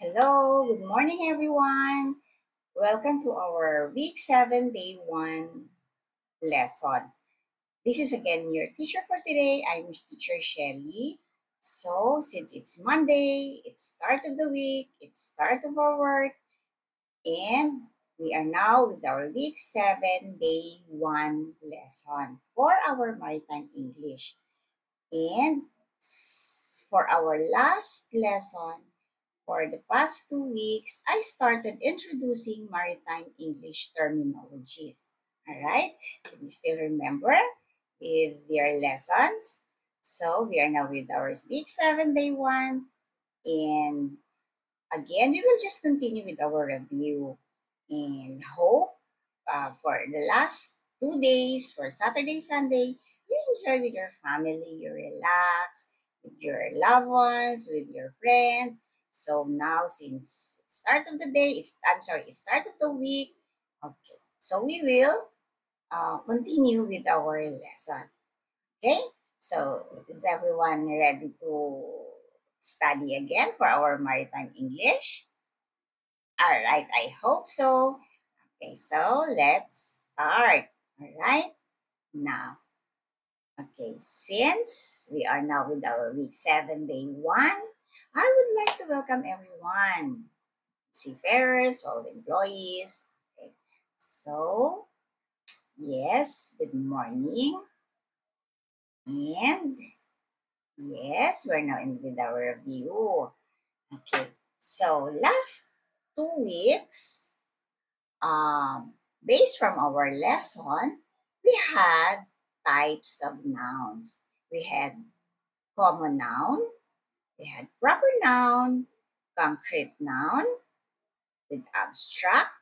Hello, good morning everyone. Welcome to our week 7 day 1 lesson. This is again your teacher for today. I'm teacher Shelly. So, since it's Monday, it's start of the week, it's start of our work, and we are now with our week 7 day 1 lesson for our maritime English. And for our last lesson, for the past 2 weeks, I started introducing maritime English terminologies. All right? Can you still remember with your lessons? So we are now with our week 7 day 1. And again, we will just continue with our review and hope for the last 2 days, for Saturday, Sunday, you enjoy with your family, you relax with your loved ones, with your friends. So now, since it's start of the day, it's start of the week. Okay, so we will continue with our lesson. Okay, so is everyone ready to study again for our maritime English? All right, I hope so. Okay, so let's start. All right, now, okay, since we are now with our week 7 day 1, I would like to welcome everyone, seafarers, all the employees. Okay, so yes, good morning. And yes, we're now in with our review. Okay, so last 2 weeks, based from our lesson, we had types of nouns. We had common noun, we had proper noun, concrete noun, with abstract,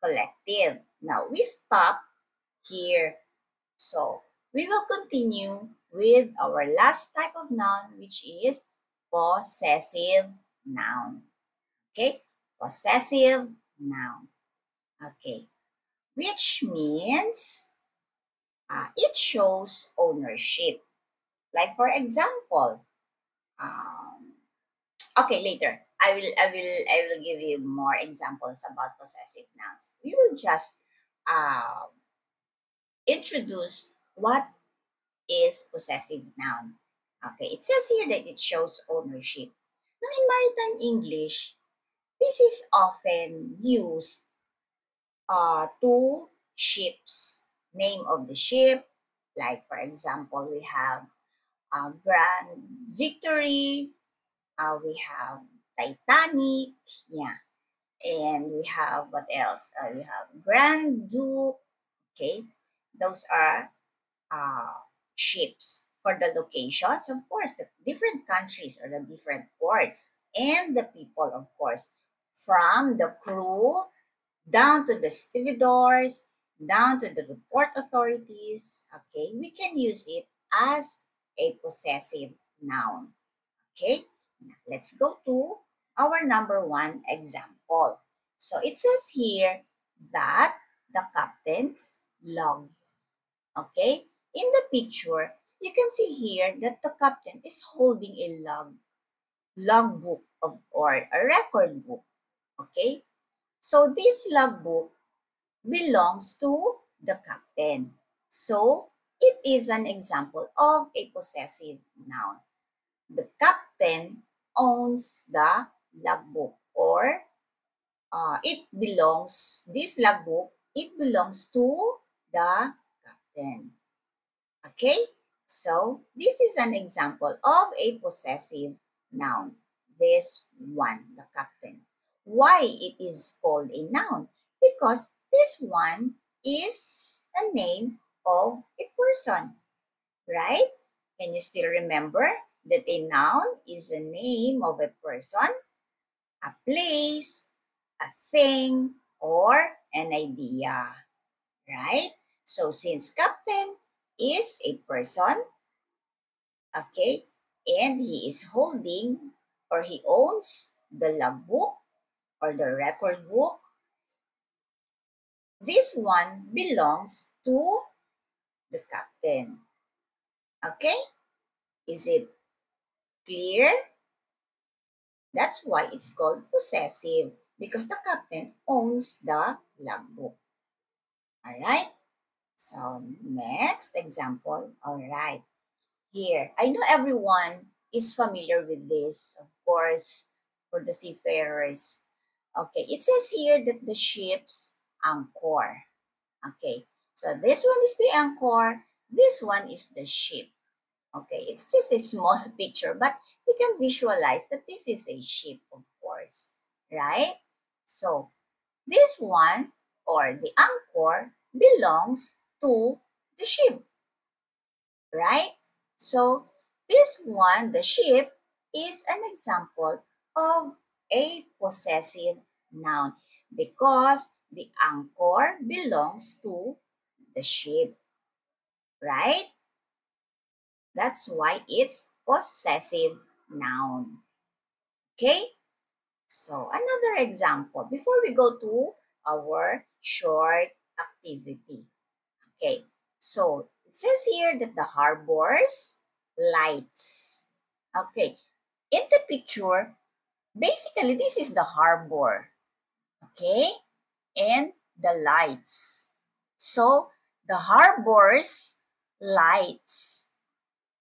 collective. Now we stop here. So we will continue with our last type of noun, which is possessive noun. Okay, possessive noun. Okay, which means it shows ownership. Like for example, um, okay, later I will give you more examples about possessive nouns. We will just uh, introduce what is possessive noun. Okay, it says here that it shows ownership. Now in maritime English, this is often used to ships. Name of the ship, like for example, we have Grand Victory, we have Titanic, yeah, and we have what else? We have Grand Duke, okay, those are uh, ships. For the locations, of course, the different countries or the different ports, and the people, of course, from the crew down to the stevedores, down to the port authorities, okay, we can use it as a possessive noun. Okay, now let's go to our number 1 example. So it says here that the captain's log. Okay, in the picture, you can see here that the captain is holding a logbook or a record book. Okay, so this logbook belongs to the captain. So it is an example of a possessive noun. The captain owns the logbook, or this logbook, it belongs to the captain. Okay? So this is an example of a possessive noun. This one, the captain. Why it is called a noun? Because this one is a name of a person, right? Can you still remember that a noun is a name of a person, a place, a thing, or an idea, right? So since captain is a person, okay, and he is holding or he owns the logbook or the record book, this one belongs to the captain. Okay? Is it clear? That's why it's called possessive because the captain owns the logbook. All right? So, next example. All right. Here, I know everyone is familiar with this, of course, for the seafarers. Okay, it says here that the ship's anchor. Okay, so this one is the anchor, this one is the ship. Okay, it's just a small picture, but you can visualize that this is a ship, of course, right? So, this one, or the anchor, belongs to the ship, right? So, this one, the ship, is an example of a possessive noun because the anchor belongs to the ship, right? That's why it's possessive noun. Okay? So, another example before we go to our short activity. Okay, so it says here that the harbor's lights. Okay, in the picture, basically this is the harbor. Okay, and the lights. So the harbor's lights.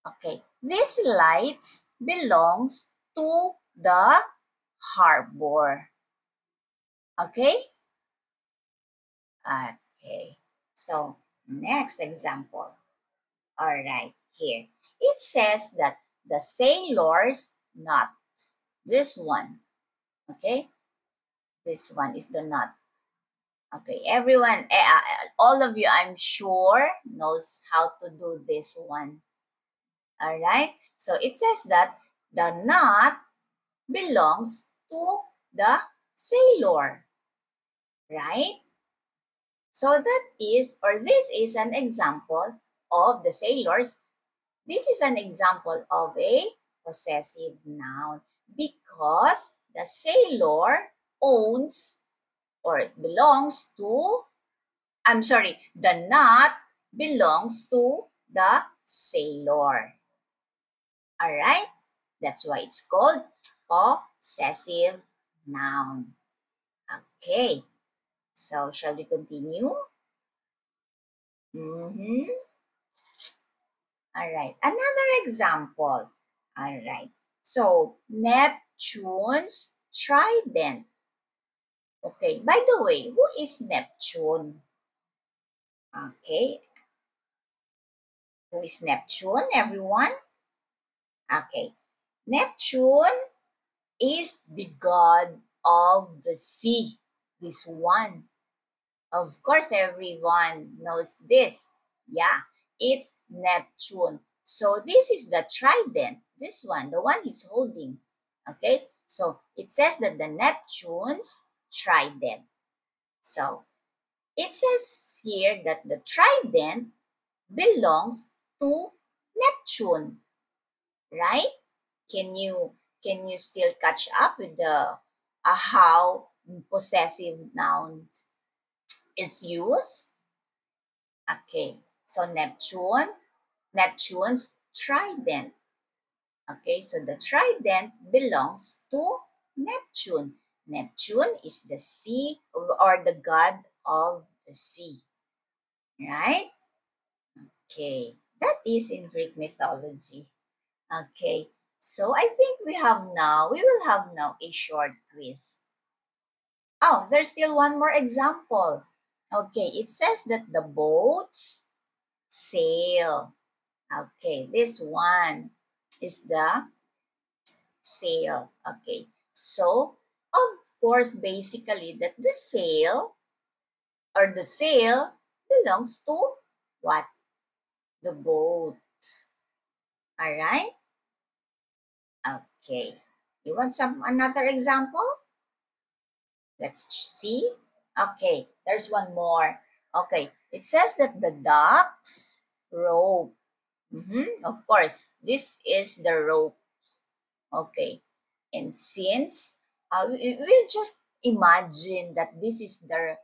Okay, these lights belongs to the harbor. Okay? Okay. So, next example. All right, here. It says that the sailor's knot. This one. Okay? This one is the knot. Okay, everyone, all of you, I'm sure, knows how to do this one. All right? So, it says that the knot belongs to the sailor. Right? So that is, or this is an example of the sailors. This is an example of a possessive noun because the sailor owns or it belongs to, I'm sorry, the knot belongs to the sailor. All right? That's why it's called possessive noun. Okay. So, shall we continue? Mm-hmm. All right. Another example. All right. So, Neptune's trident. Okay. By the way, who is Neptune? Okay. Who is Neptune, everyone? Okay. Neptune is the god of the sea. This one. Of course, everyone knows this. Yeah, it's Neptune. So this is the trident. This one, the one he's holding. Okay, so it says that the Neptune's trident. So it says here that the trident belongs to Neptune, right? Can you still catch up with the how possessive noun is used? Okay, so Neptune's trident. Okay, so the trident belongs to Neptune. Neptune is the sea or the god of the sea, right? Okay, that is in Greek mythology. Okay, so I think we will have now a short quiz. Oh, there's still one more example. Okay, it says that the boats sail. Okay, this one is the sail. Okay, so of course, basically that the sail or the sail belongs to what? The boat. All right. Okay. You want some another example? Let's see. Okay, there's one more. Okay, it says that the ducks rope. Of course, this is the rope. Okay. And since we'll just imagine that this is the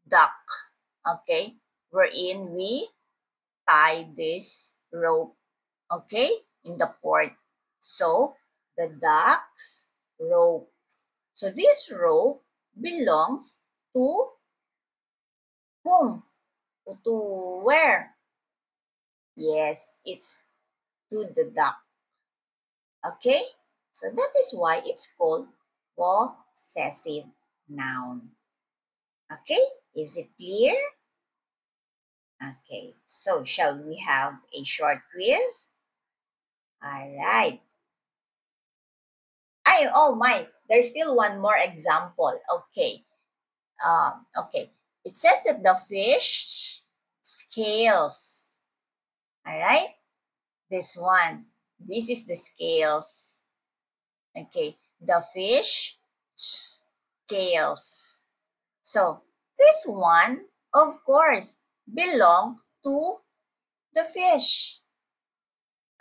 duck, okay, wherein we tie this rope, okay, in the port. So the ducks rope. So this rope belongs to whom? To where? Yes, it's to the duck. Okay? So that is why it's called possessive noun. Okay? Is it clear? Okay. So shall we have a short quiz? All right. Oh my, there's still one more example. Okay. Okay. It says that the fish scales. All right. This one. This is the scales. Okay. The fish scales. So this one, of course, belong to the fish.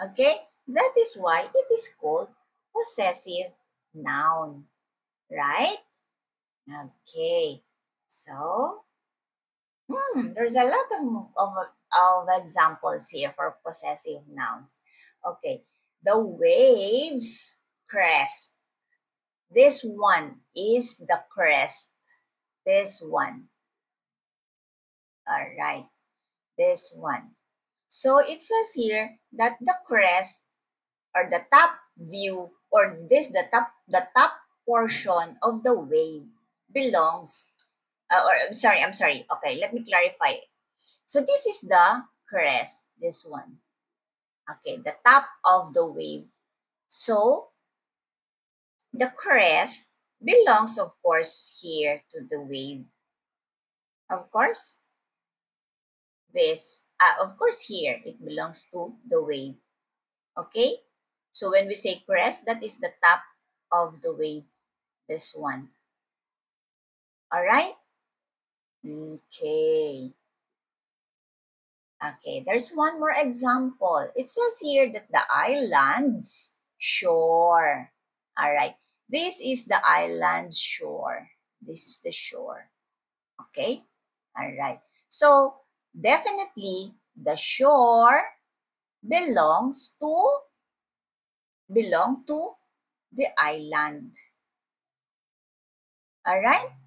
Okay. That is why it is called possessive noun. Right? Okay. So, there's a lot of examples here for possessive nouns. Okay, the waves crest. This one is the crest. This one. All right, this one. So it says here that the crest or the top view or the top portion of the wave belongs I'm sorry. Okay, let me clarify. So this is the crest, this one. Okay, the top of the wave. So the crest belongs, of course, here to the wave. Of course, of course, here it belongs to the wave. Okay, so when we say crest, that is the top of the wave. This one. All right. Okay. Okay, there's one more example. It says here that the island's shore. All right, this is the island shore. This is the shore. Okay, all right. So definitely the shore belong to the island. All right.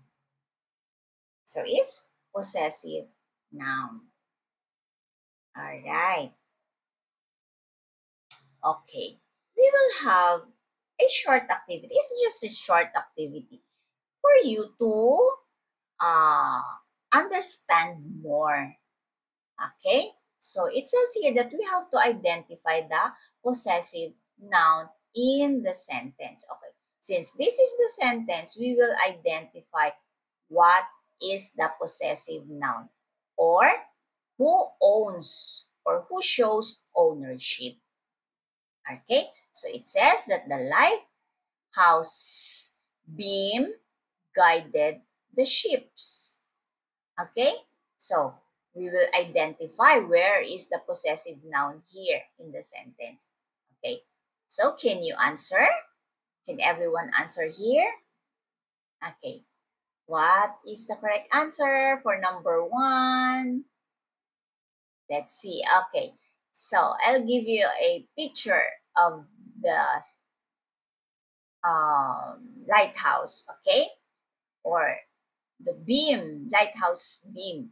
So it's possessive noun. All right. Okay. We will have a short activity. It's just a short activity for you to uh, understand more. Okay? So it says here that we have to identify the possessive noun in the sentence. Okay. Since this is the sentence, we will identify what is the possessive noun or who owns or who shows ownership. Okay? So it says that the lighthouse beam guided the ships. Okay? So, we will identify where is the possessive noun here in the sentence. Okay? So, can you answer? Can everyone answer here? Okay. What is the correct answer for number 1? Let's see. Okay. So, I'll give you a picture of the lighthouse, okay? Or the beam, lighthouse beam.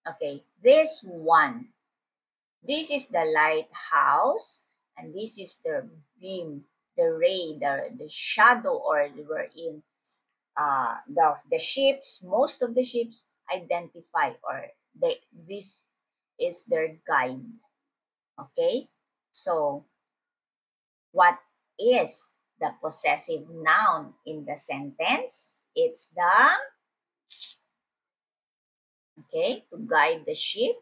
Okay, this one. This is the lighthouse, and this is the beam, the ray, the shadow, or we're in the ships. Most of the ships identify or this is their guide. Okay, so what is the possessive noun in the sentence? It's the okay to guide the ship.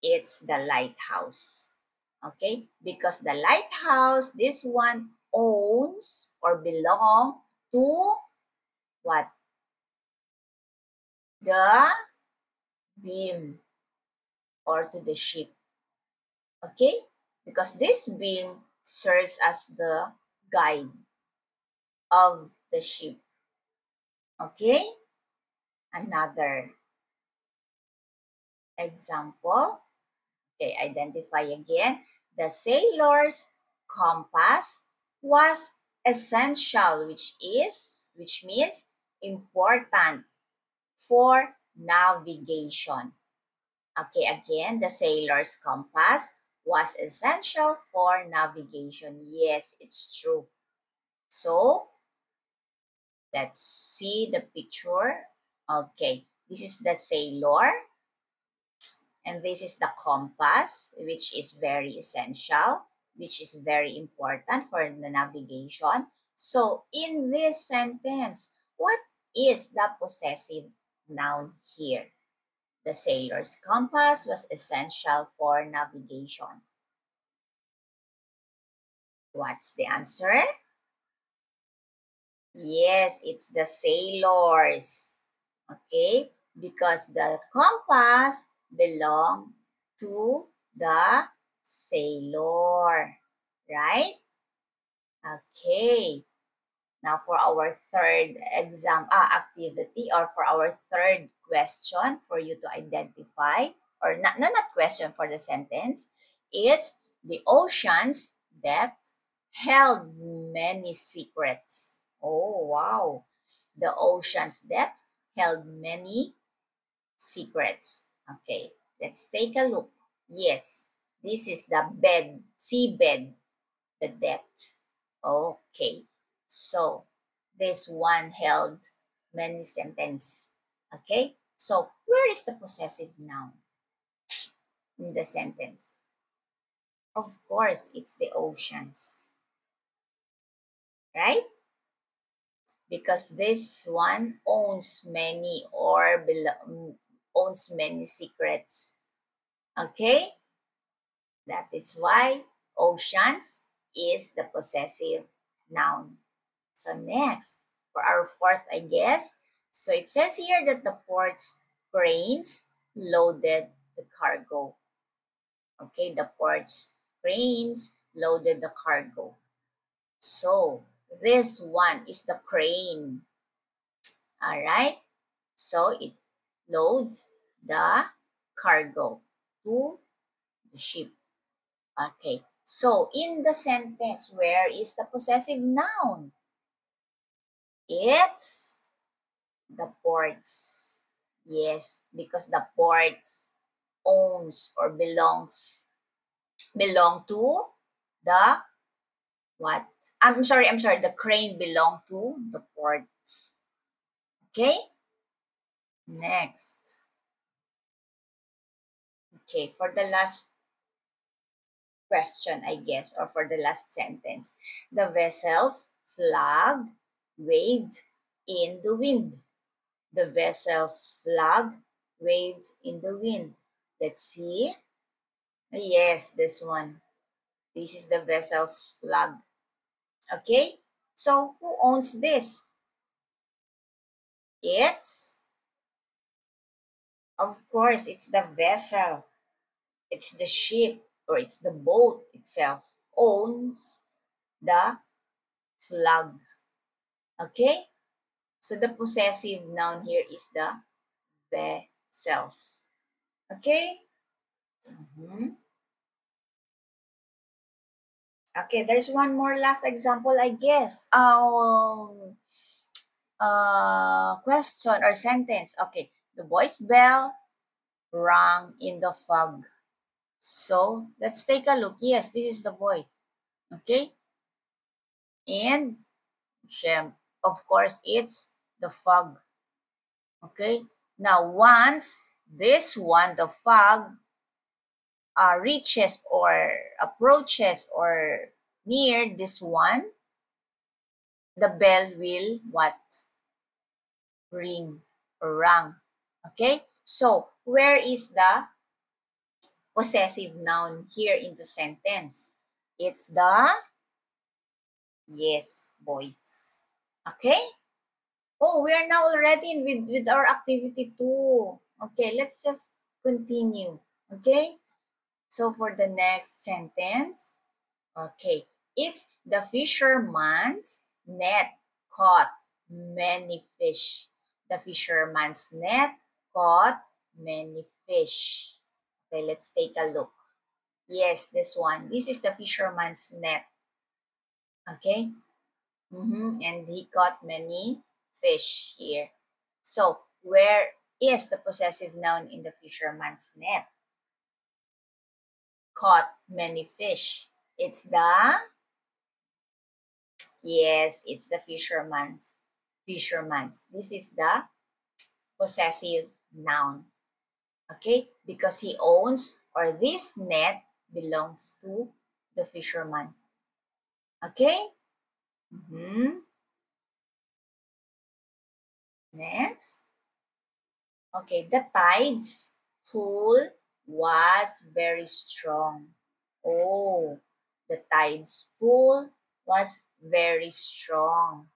It's the lighthouse. Okay? Because the lighthouse, this one owns or belong to what? The beam or to the ship. Okay? Because this beam serves as the guide of the ship. Okay? Another example. Okay, identify again. The sailor's compass was essential, which means important for navigation. Okay, again, the sailor's compass was essential for navigation. Yes, it's true. So, let's see the picture. Okay, this is the sailor, and this is the compass, which is very essential, which is very important for the navigation. So, in this sentence, what is the possessive noun here? The sailor's compass was essential for navigation. What's the answer? Yes, it's the sailors. Okay, because the compass belong to the sailor, right? Okay. Now for our third activity, or for our third question for you to identify, or not question, for the sentence, it's the ocean's depth held many secrets. Oh, wow. The ocean's depth held many secrets. Okay, let's take a look. Yes, this is the seabed, the depth. Okay, so this one held many sentence. Okay, so where is the possessive noun in the sentence? Of course, it's the oceans, right? Because this one owns many, or owns many secrets. Okay, that is why oceans is the possessive noun. So next, for our fourth, I guess. So it says here that the port's cranes loaded the cargo. Okay, the port's cranes loaded the cargo. So this one is the crane. All right. So it loads the cargo to the ship. Okay. So in the sentence, where is the possessive noun? It's the ports. Yes, because the ports owns or belong to the what? I'm sorry, the crane belong to the ports. Okay? Next. Okay, for the last question, I guess, or for the last sentence. The vessel's flag waved in the wind. The vessel's flag waved in the wind. Let's see. Yes, this one. This is the vessel's flag. Okay? So, who owns this? It's, of course, it's the vessel. It's the ship, or it's the boat itself owns the flag. Okay? So, the possessive noun here is the vessels. Okay? Mhm. Okay, there's one more last example, I guess. Question or sentence. Okay, the boy's bell rang in the fog. So let's take a look. Yes, this is the boy. Okay, and of course it's the fog. Okay, now once this one, the fog, reaches or approaches or near this one, the bell will what? Ring or rang. Okay, so where is the possessive noun here in the sentence? It's the, yes, boys. Okay? Oh, we are now already with our activity 2. Okay, let's just continue. Okay? So for the next sentence, okay, it's the fisherman's net caught many fish. The fisherman's net caught many fish. Okay, let's take a look. Yes, this one. This is the fisherman's net. Okay? And he caught many fish here. So, where is the possessive noun in the fisherman's net? Caught many fish. It's the, yes, it's the fisherman's. Fisherman's. This is the possessive noun. Okay? Because he owns, or this net belongs to the fisherman. Okay? Next. Okay, the tides pool was very strong. Oh, the tides pool was very strong.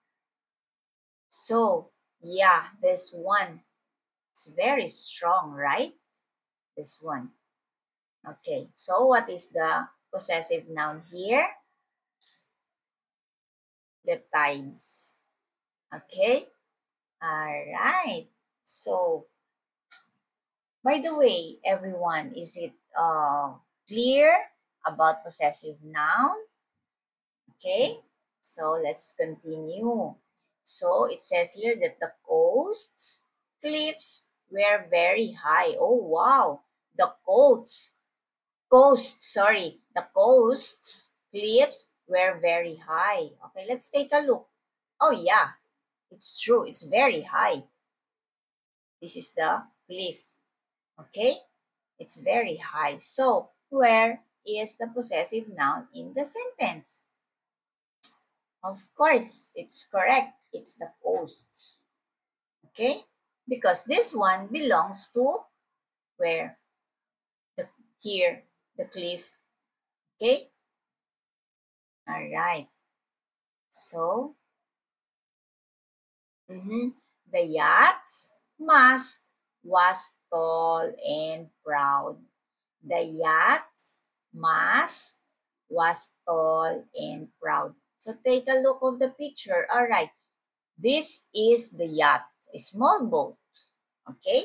So, yeah, this one, it's very strong, right? This one. Okay, so what is the possessive noun here? The tides. Okay, all right. So, by the way, everyone, is it clear about possessive noun? Okay, so let's continue. So it says here that the coasts, cliffs were very high. Oh wow, the the coasts, cliffs were very high. Okay, let's take a look. Oh yeah, it's true, it's very high. This is the cliff. Okay, it's very high. So where is the possessive noun in the sentence? Of course, it's correct. It's the coasts. Okay? Because this one belongs to where? The here, the cliff. Okay? All right. So, the yacht's mast was tall and proud. The yacht's mast was tall and proud. So take a look of the picture. All right. This is the yacht, a small boat. Okay?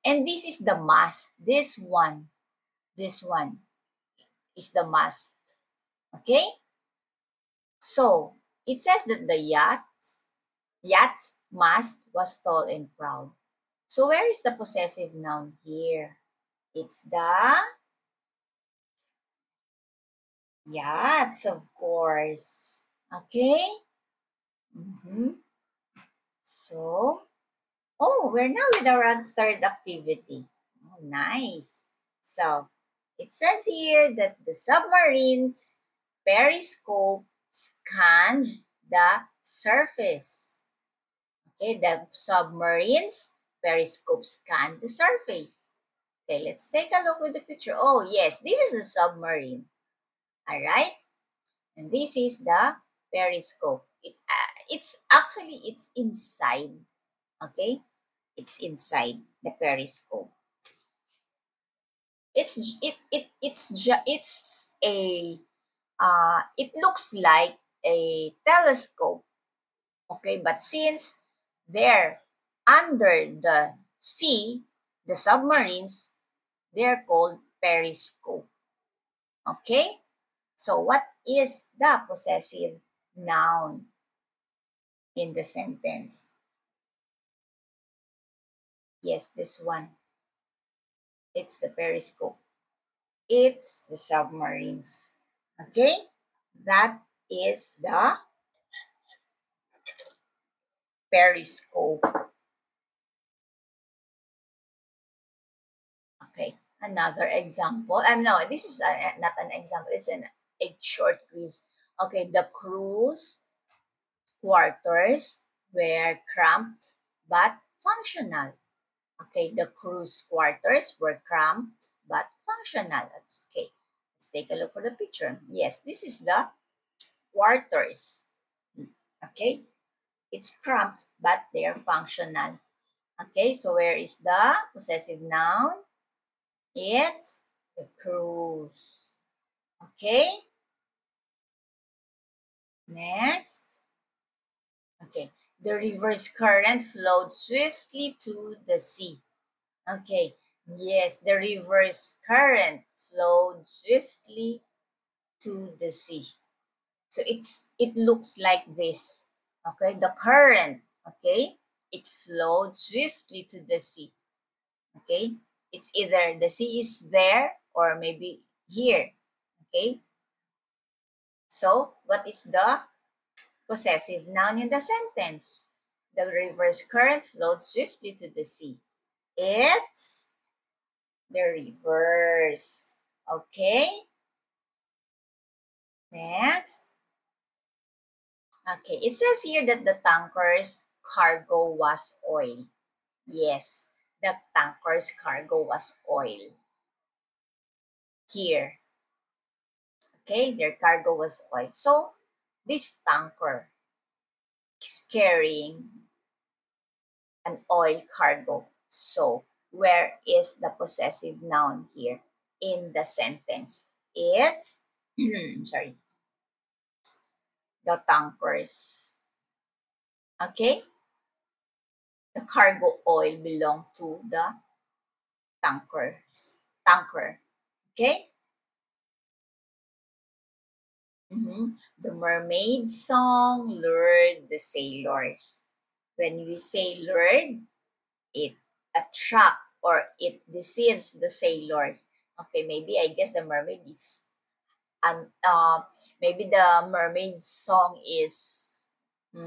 And this is the mast. This one is the mast. Okay? So, it says that the yacht's mast was tall and proud. So, where is the possessive noun here? It's the yachts, of course. Okay? So, oh, we're now with our third activity. Oh, nice. So, it says here that the submarine's periscope scanned the surface. Okay, the submarine's periscope scanned the surface. Okay, let's take a look with the picture. Oh, yes, this is the submarine. All right, and this is the periscope. It's actually it's inside. Okay, it's inside the periscope. It's a it looks like a telescope. Okay, but since they're under the sea, the submarines, they're called periscope. Okay, so what is the possessive noun in the sentence? Yes, this one. It's the periscope. It's the submarines. Okay, that is the periscope. Okay, another example. No, this is not an example. It's a short quiz. Okay, the crew's quarters were cramped but functional. Okay, the crew's quarters were cramped but functional. That's okay. Let's take a look for the picture. Yes, this is the quarters. Okay, it's cramped but they are functional. Okay, so where is the possessive noun? It's the cruise. Okay, next. Okay, the river's current flowed swiftly to the sea. Okay, yes, the river's current flowed swiftly to the sea. So it looks like this. Okay, the current, okay, it flowed swiftly to the sea. Okay, it's either the sea is there or maybe here. Okay, so what is the possessive noun in the sentence? The river's current flowed swiftly to the sea. It's the reverse. Okay, next. Okay, it says here that the tanker's cargo was oil. Yes, the tanker's cargo was oil. Here, okay, their cargo was oil. So, this tanker is carrying an oil cargo. So, where is the possessive noun here in the sentence? It's, sorry, the tankers. Okay? The cargo oil belong to the tankers. Tanker. Okay? The mermaid song lured the sailors. When we say lured, it attract or it deceives the sailors. Okay, maybe I guess the mermaid is and maybe the mermaid song is a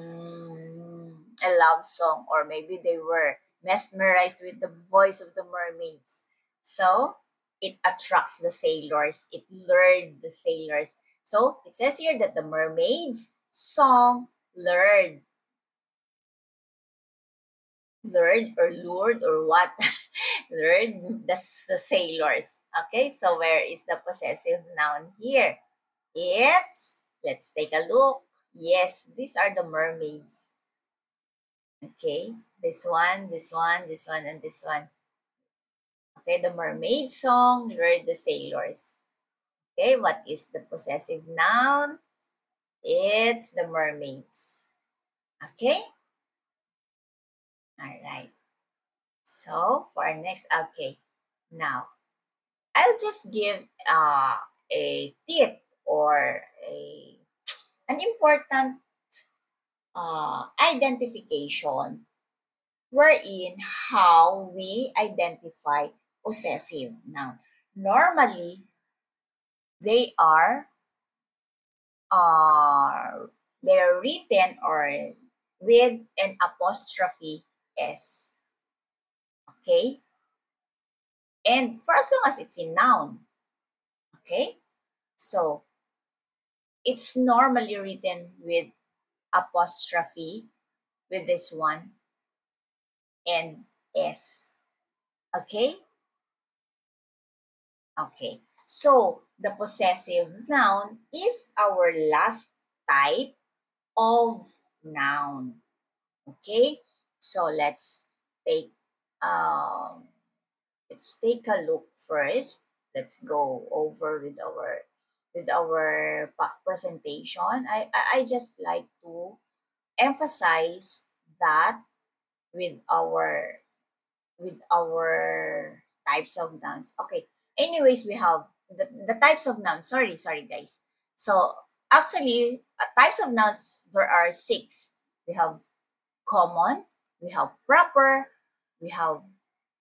love song, or maybe they were mesmerized with the voice of the mermaids. So it attracts the sailors, it lured the sailors. So it says here that the mermaid's song lured, lured or lured or what? Lured the sailors. Okay, so where is the possessive noun here? It's, let's take a look. Yes, these are the mermaids. Okay, this one, this one, this one, and this one. Okay, the mermaid song lured the sailors. Okay, what is the possessive noun? It's the mermaids. Okay, all right. So for our next, okay, now I'll just give a tip or an important identification wherein how we identify possessive noun. Normally, they uh, they're written or with an apostrophe s. Okay, and for as long as it's in noun. Okay, so it's normally written with apostrophe with this one and s. Okay, okay. So the possessive noun is our last type of noun. Okay, so take um, let's take a look first. Let's go over with our presentation. I just like to emphasize that with our with our types of nouns. Okay. Anyways, we have the types of nouns. Sorry, guys. So actually, types of nouns there are six. We have common, we have proper, we have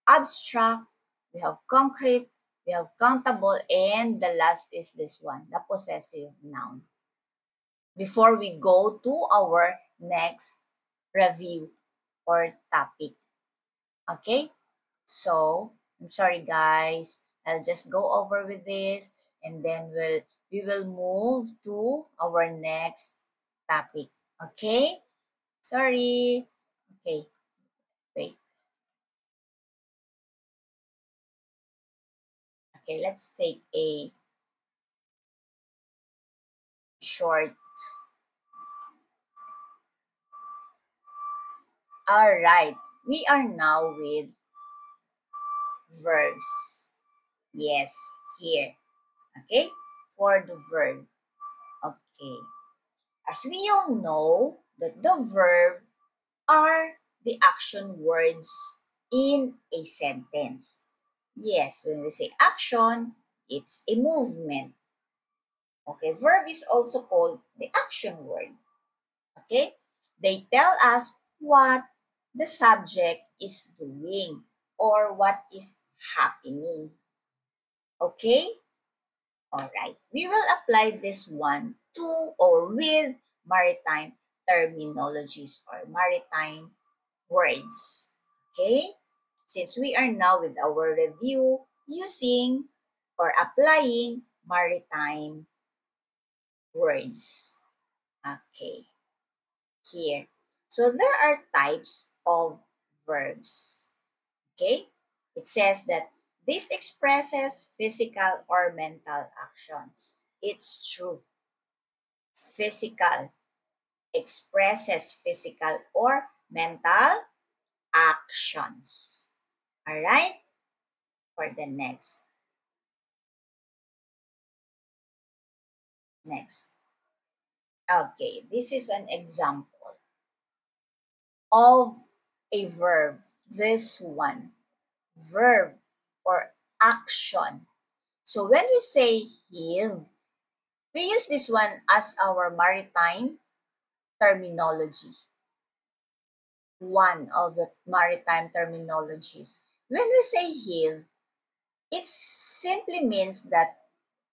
abstract, we have concrete, we have countable, and the last is this one, the possessive noun. Before we go to our next review or topic. Okay? So, I'm sorry guys. I'll just go over with this and then we will move to our next topic. Okay? Sorry. Okay, wait. Okay, let's take a short. All right. We are now with verbs. Yes, here. Okay? For the verb. Okay. As we all know that the verb are the action words in a sentence. Yes, when we say action, it's a movement. Okay, verb is also called the action word. Okay, they tell us what the subject is doing or what is happening. Okay, all right. We will apply this one to or with maritime terminologies or maritime words. Okay, since we are now with our review using or applying maritime words. Okay, here. So there are types of verbs. Okay? It says that this expresses physical or mental actions. It's true. Physical expresses physical or mental actions. All right? For the next. Next. Okay, this is an example of a verb. This one. Verb or action. So when we say heal, we use this one as our maritime terminology. One of the maritime terminologies. When we say heal, it simply means that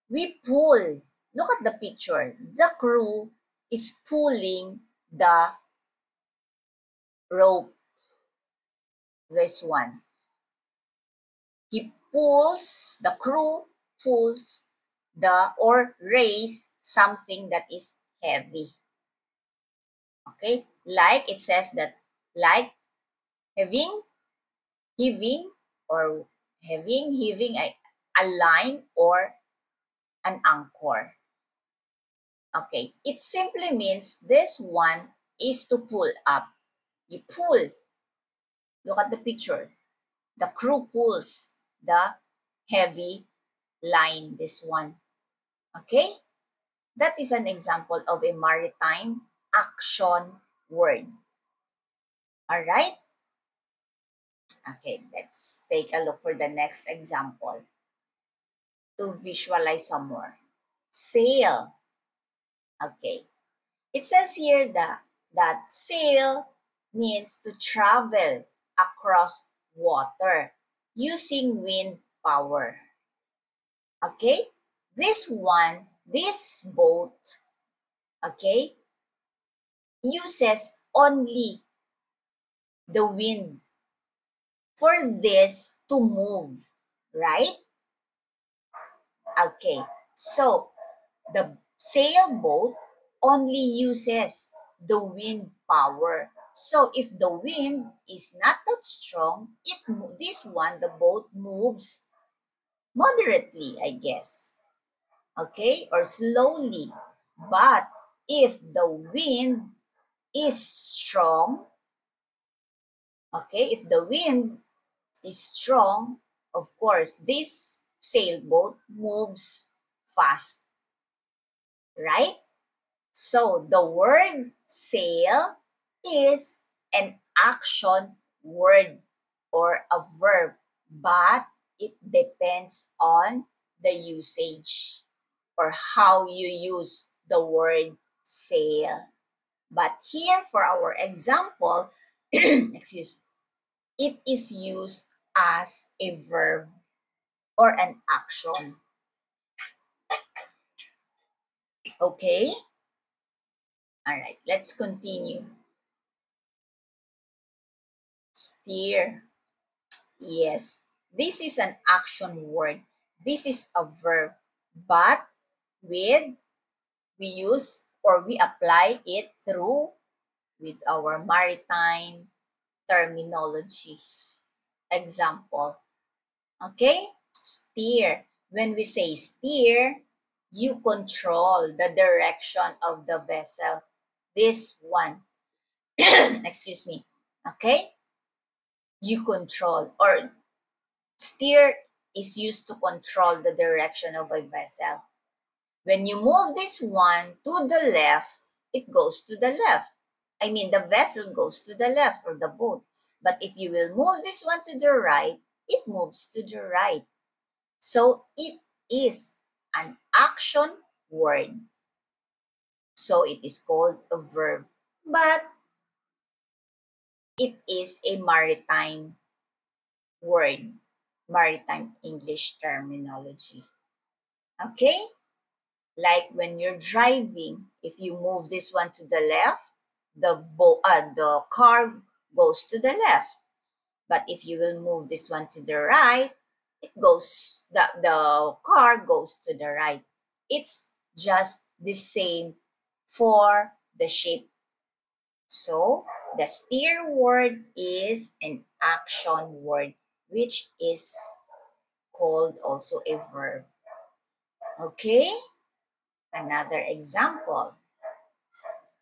we pull. Look at the picture. The crew is pulling the rope. This one. The crew pulls or raise something that is heavy. Okay? Like it says that, like having, heaving, or heaving a line or an anchor. Okay, it simply means this one is to pull up. You pull. Look at the picture. The crew pulls the heavy line, this one. Okay? That is an example of a maritime action word. All right? Okay, let's take a look for the next example to visualize some more. Sail. Okay. It says here that sail means to travel across water using wind power. Okay? This boat, okay, uses only the wind for this to move, right? Okay. So, the sailboat only uses the wind power. So if the wind is not that strong, the boat moves moderately, I guess. Okay? Or slowly. But if the wind is strong, okay, if the wind is strong, of course, this sailboat moves fast, right? So the word sail is an action word or a verb, but it depends on the usage or how you use the word sail. But here for our example, excuse, it is used as a verb or an action. Okay? All right, let's continue. Steer. Yes, this is an action word. This is a verb, but with we apply it through with our maritime terminologies. Example, okay? Steer. When we say steer, you control the direction of the vessel. This one, excuse me, okay? You control or steer is used to control the direction of a vessel. When you move this one to the left, it goes to the left. I mean, the vessel goes to the left or the boat. But if you will move this one to the right, it moves to the right. So it is an action word. So it is called a verb. But it is a maritime word, maritime English terminology. Okay? Like when you're driving, if you move this one to the left, the car goes to the left. But if you will move this one to the right, the car goes to the right. It's just the same for the ship. So the steer word is an action word, which is called also a verb. Okay? Another example.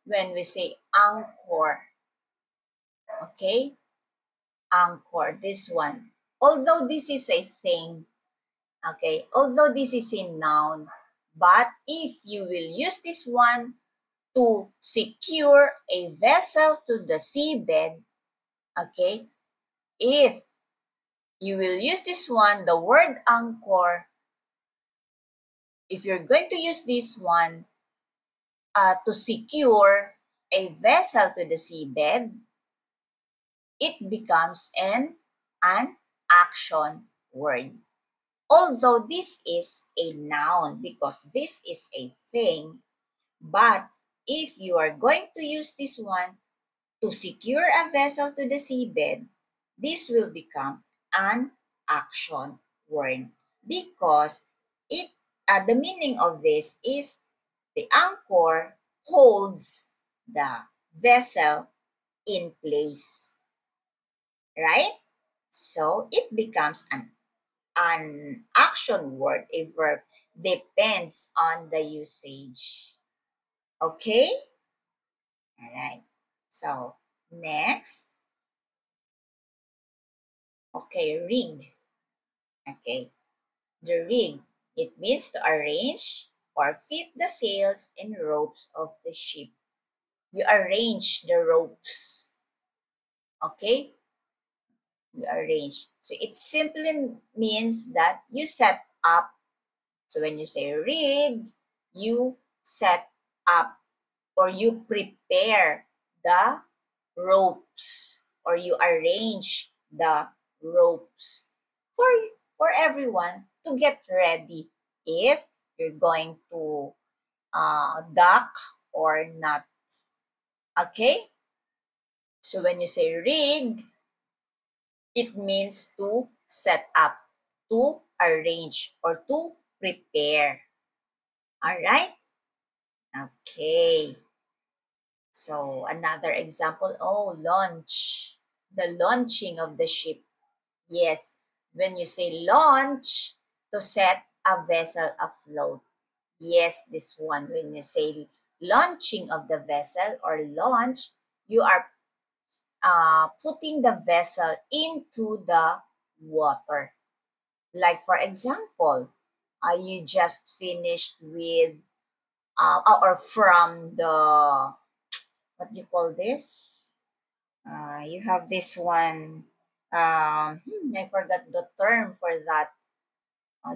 When we say anchor, okay? Anchor, this one. Although this is a thing, okay? Although this is a noun, but if you will use this one to secure a vessel to the seabed, okay? If you will use this one, the word anchor, if you're going to use this one to secure a vessel to the seabed, it becomes an action word. Although this is a noun because this is a thing, but if you are going to use this one to secure a vessel to the seabed, this will become an action word because the meaning of this is the anchor holds the vessel in place, right? So it becomes an action word, a verb, depends on the usage. Okay? All right. So next, okay, rig. Okay, the rig. It means to arrange or fit the sails and ropes of the ship. You arrange the ropes. Okay? You arrange. So it simply means that you set up. So when you say rig, you set up or you prepare the ropes or you arrange the ropes for for everyone to get ready if you're going to dock or not. Okay? So when you say rig, it means to set up, to arrange, or to prepare. All right? Okay. So another example, launch. The launching of the ship. Yes, when you say launch, to set a vessel afloat. Yes, this one. When you say launching of the vessel or launch, you are putting the vessel into the water. Like for example, you just finished with or from the what do you call this? You have this one. I forgot the term for that.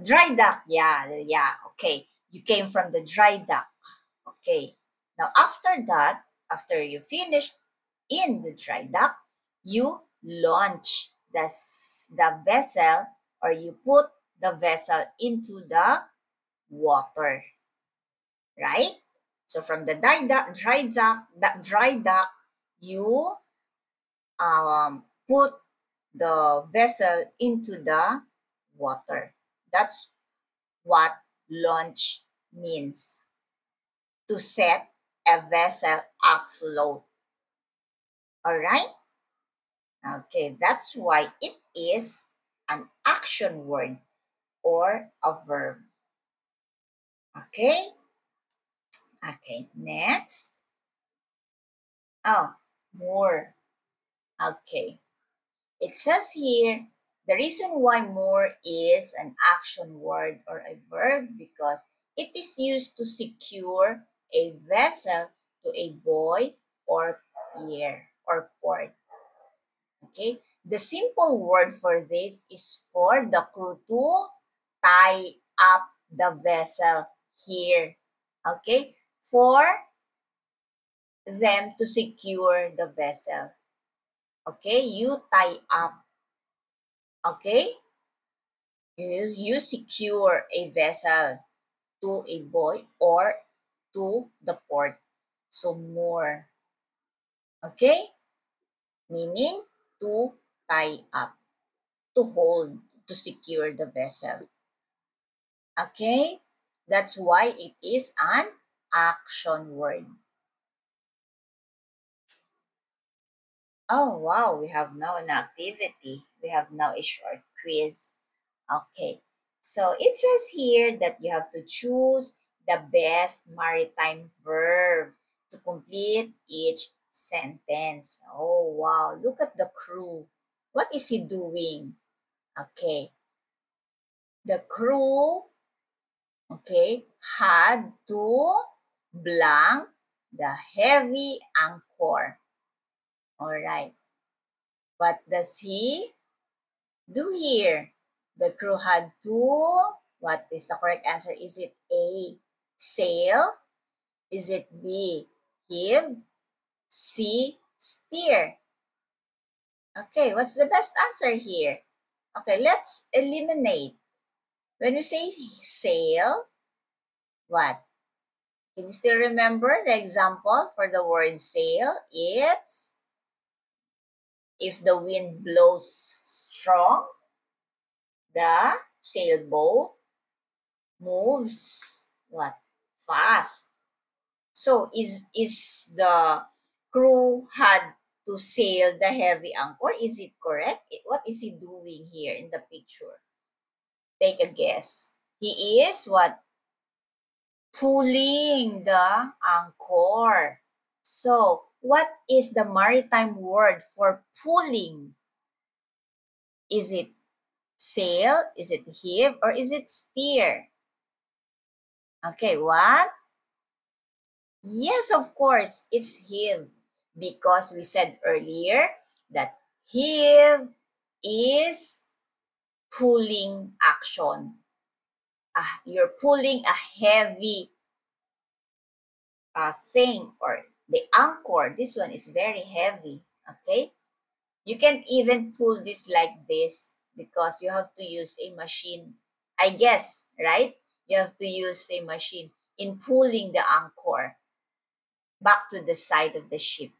Dry dock. Yeah, yeah. Okay, you came from the dry dock. Okay. Now after that, after you finish in the dry dock, you launch the vessel or you put the vessel into the water, right? So from the dry dock, you put the vessel into the water. That's what launch means, to set a vessel afloat. All right? Okay, that's why it is an action word or a verb. Okay? Okay, next. Oh, more. Okay. It says here, the reason why more is an action word or a verb because it is used to secure a vessel to a buoy or pier or port. Okay? The simple word for this is for the crew to tie up the vessel here. Okay? For them to secure the vessel. Okay? You tie up. Okay? You secure a vessel to a buoy or to the port. So, more. Okay? Meaning to tie up, to hold, to secure the vessel. Okay? That's why it is an action word. Oh, wow. We have now an activity. We have now a short quiz. Okay. So it says here that you have to choose the best maritime verb to complete each sentence. Oh, wow. Look at the crew. What is he doing? Okay. The crew, okay, had to blank the heavy anchor. All right. What does he do here? The crew had to, what is the correct answer? Is it A, sail? Is it B, heave? C, steer? Okay, what's the best answer here? Okay, let's eliminate. When we say sail, what? Can you still remember the example for the word sail? It's if the wind blows strong, the sailboat moves what? Fast. So is the crew had to sail the heavy anchor? Is it correct? What is he doing here in the picture? Take a guess. He is what? Pulling the anchor. So, what is the maritime word for pulling? Is it sail? Is it heave? Or is it steer? Okay, what? Yes, of course, it's heave. Because we said earlier that heave is pulling action. You're pulling a heavy thing or the anchor. This one is very heavy. Okay? You can even pull this like this because you have to use a machine. I guess, right? You have to use a machine in pulling the anchor back to the side of the ship.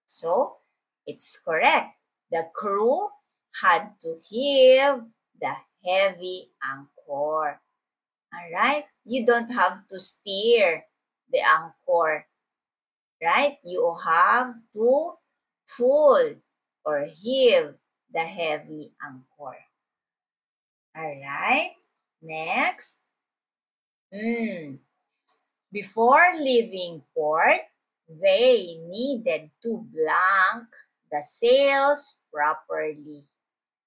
So, it's correct. The crew had to heave the heavy anchor. Alright? You don't have to steer the anchor. Right? You have to pull or heave the heavy anchor. Alright? Next. Before leaving port, they needed to blank the sails properly.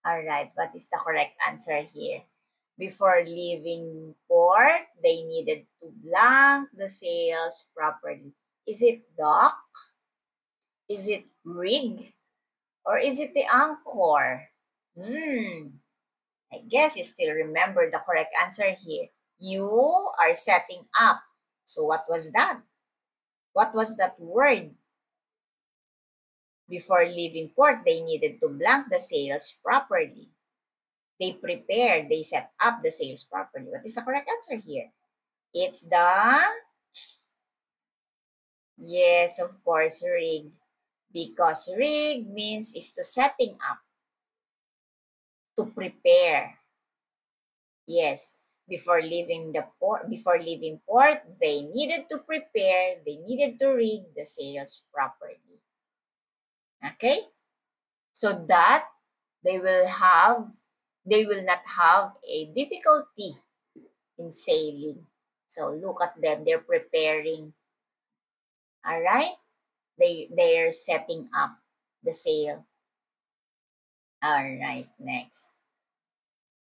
Alright, what is the correct answer here? Before leaving port, they needed to blank the sails properly. Is it dock? Is it rig? Or is it the anchor? I guess you still remember the correct answer here. You are setting up. So what was that? What was that word? Before leaving port, they needed to blank the sails properly. They prepared, they set up the sails properly. What is the correct answer here? It's the, yes, of course, rig. Because rig means is to setting up, to prepare. Yes, before leaving port, they needed to prepare, they needed to rig the sails properly. Okay? So that they will have they will not have a difficulty in sailing. So look at them, they're preparing. All right? They're setting up the sail. All right, next.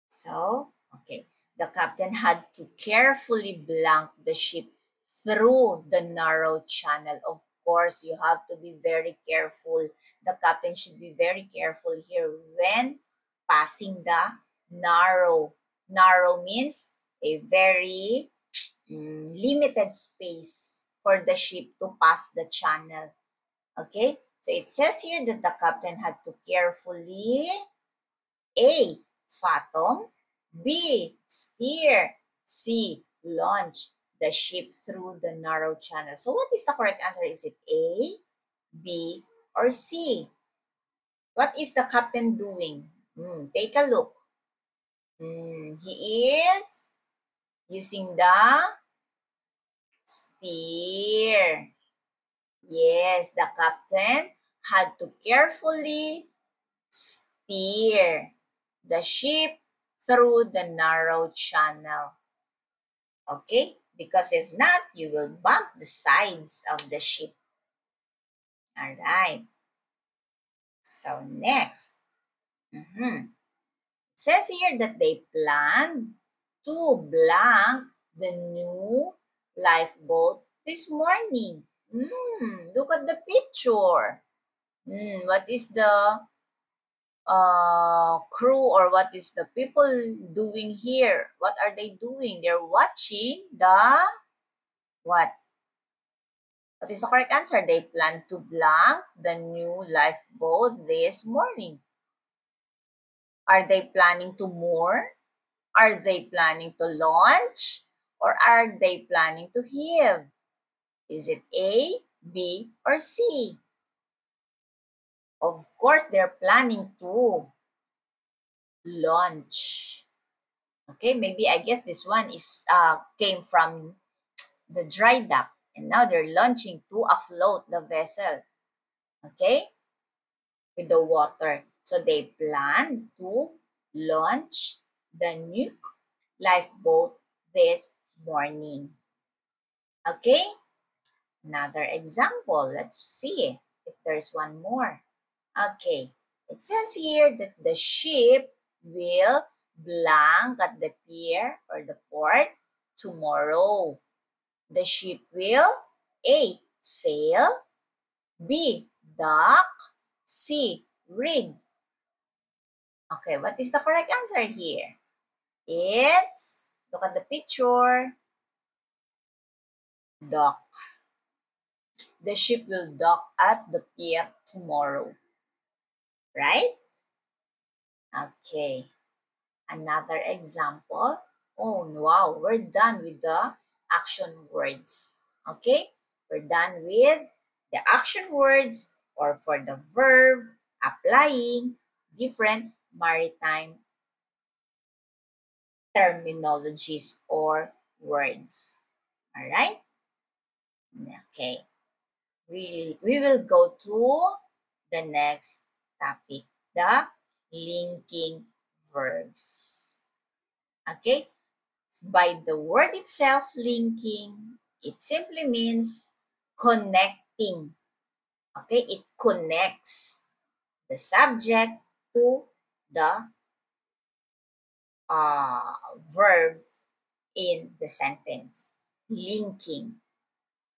So, okay. The captain had to carefully blank the ship through the narrow channel. Of course, you have to be very careful. The captain should be very careful here when passing the narrow. Narrow means a very limited space for the ship to pass the channel. Okay, so it says here that the captain had to carefully A. Fathom, B. Steer, C. Launch the ship through the narrow channel. So what is the correct answer? Is it A, B, or C? What is the captain doing? Take a look. He is using the steer. Yes, the captain had to carefully steer the ship through the narrow channel. Okay? Because if not, you will bump the sides of the ship. All right. So next. It says here that they planned to blank the new lifeboat this morning. Look at the picture. What is the crew or what is the people doing here? What are they doing? They're watching the what? What is the correct answer? They plan to blank the new lifeboat this morning. Are they planning to moor? Are they planning to launch? Or are they planning to heave? Is it A, B, or C? Of course, they're planning to launch. Okay, maybe I guess this one is came from the dry dock and now they're launching to afloat the vessel. Okay, with the water. So they plan to launch the new lifeboat this morning. Okay, another example. Let's see if there's one more. Okay, it says here that the ship will blank at the pier or the port tomorrow. The ship will A. Sail, B. Dock, C. Rig. Okay, what is the correct answer here? It's, look at the picture, dock. The ship will dock at the pier tomorrow. Right? Okay. Another example. Oh, wow. We're done with the action words. Okay? We're done with the action words or for the verb applying different maritime terminologies or words. All right? Okay. We will go to the next topic, the linking verbs. Okay? By the word itself, linking, it simply means connecting. Okay? It connects the subject to the verb in the sentence. Linking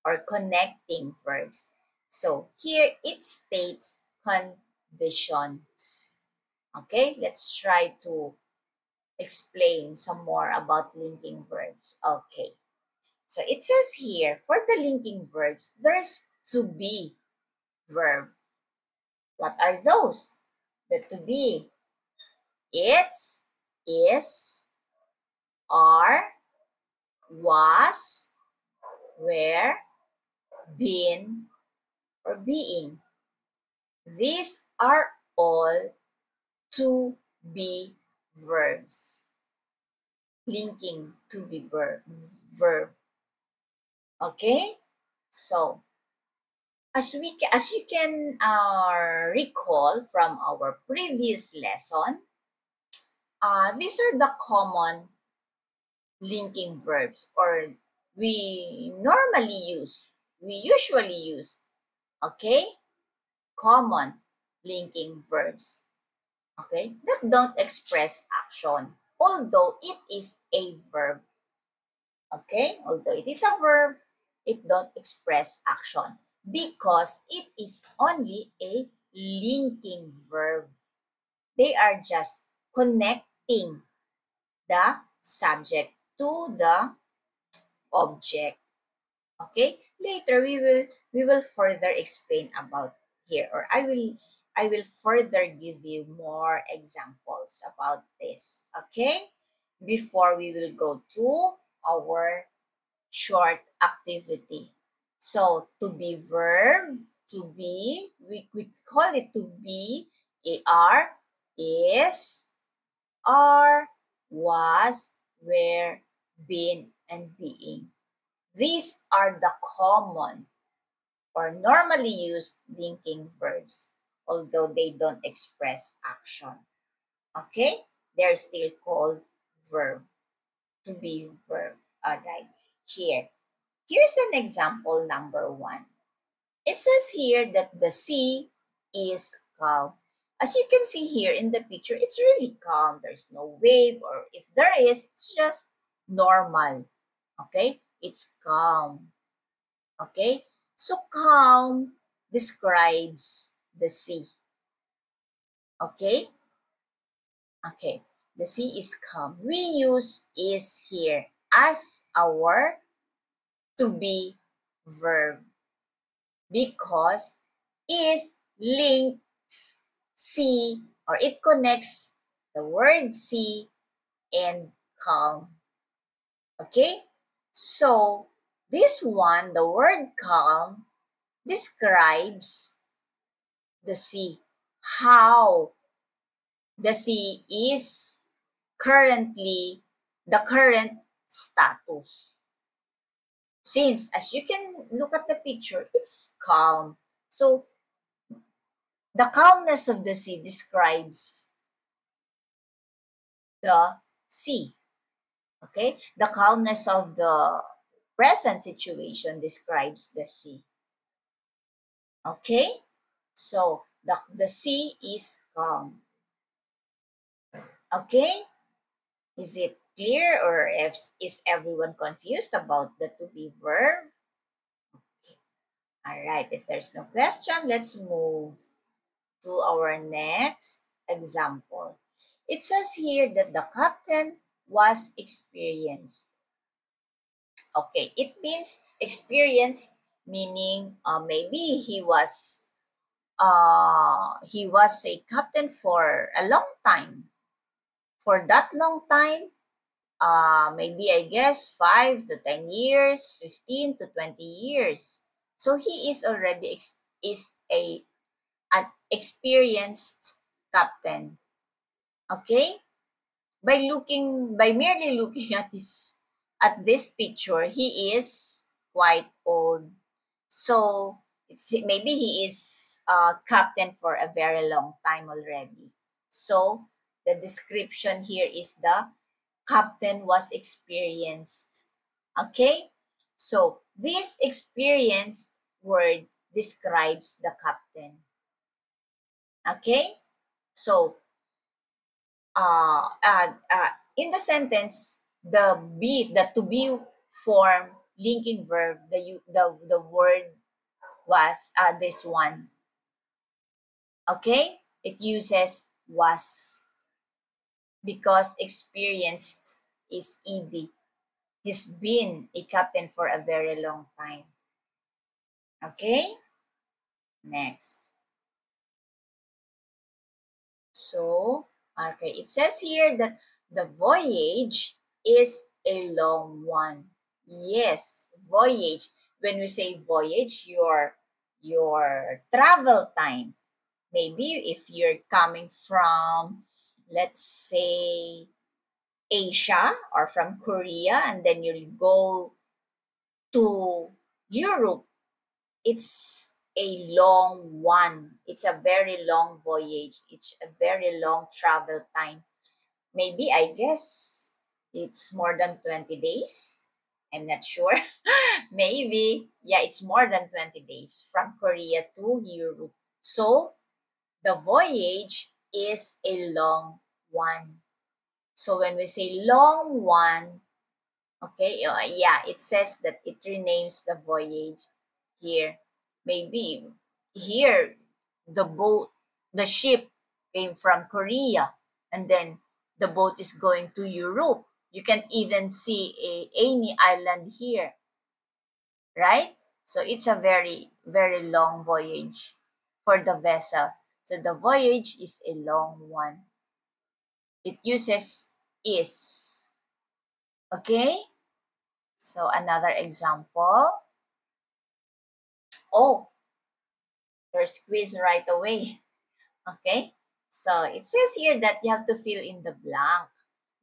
or connecting verbs. So here it states conditions. Okay, let's try to explain some more about linking verbs. Okay, so it says here for the linking verbs, there's to be verb. What are those? The to be. It's, is, are, was, were, been, or being. These are all to be verbs. Linking to be verb. Okay? So, as you can recall from our previous lesson, these are the common linking verbs or we usually use, okay? Common linking verbs. Okay, that don't express action, although it is a verb. Okay, although it is a verb, it don't express action because it is only a linking verb. They are just connecting the subject to the object. Okay, later we will further explain about here, or I will further give you more examples about this. Okay, before we will go to our short activity. So to be verb, to be, we call it to be, are, is, are, was, were, been, and being. These are the common or normally used linking verbs, although they don't express action. Okay? They're still called verb, to be verb. All right. Here's an example number 1. It says here that the sea is calm. As you can see here in the picture, it's really calm. There's no wave, or if there is, it's just normal. Okay? It's calm. Okay? So calm describes the sea. Okay? Okay. The sea is calm. We use is here as our to be verb because is links sea, or it connects the word sea and calm. Okay? So this one, the word calm, describes the sea. How the sea is currently the current status. Since, as you can look at the picture, it's calm. So the calmness of the sea describes the sea. Okay? The calmness of the present situation describes the sea. Okay? So the sea is calm. Okay? Is it clear, or is everyone confused about the to be verb? Okay. All right. If there's no question, let's move to our next example. It says here that the captain was experienced. Okay, it means experienced, meaning maybe he was a captain for a long time. For that long time, maybe I guess 5 to 10 years, 15 to 20 years. So he is already is an experienced captain. Okay, by merely looking at this picture, he is quite old. So it's maybe he is captain for a very long time already. So the description here is the captain was experienced. Okay? So this experienced word describes the captain. Okay? So in the sentence, the to be form linking verb, the word was this one. Okay? It uses was because experienced is ed. He's been a captain for a very long time. Okay? Next. So, okay, it says here that the voyage is a long one. Yes, voyage. When we say voyage, your travel time. Maybe if you're coming from, let's say, Asia or from Korea, and then you'll go to Europe, it's a long one. It's a very long voyage. It's a very long travel time. Maybe, I guess, it's more than 20 days. I'm not sure. Maybe. Yeah, it's more than 20 days from Korea to Europe. So, the voyage is a long one. So, when we say long one, okay, yeah, it says that it renames the voyage here. Maybe here the ship came from Korea, and then the boat is going to Europe. You can even see any island here, right? So it's a very, very long voyage for the vessel. So the voyage is a long one. It uses is. Okay? So another example. Oh, there's quiz right away. Okay? So it says here that you have to fill in the blank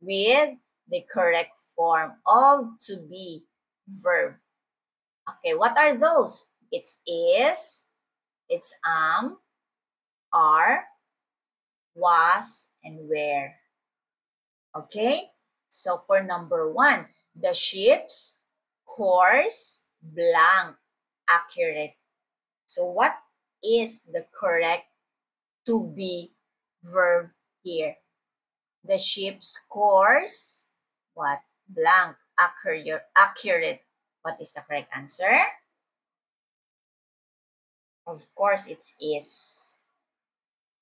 with the correct form of to be verb. Okay, what are those? It's is, it's are, was, and where. Okay? So for number one, the ship's course blank accurate. So what is the correct to be verb here? The ship's course, what? Blank accurate. What is the correct answer? Of course, it's is.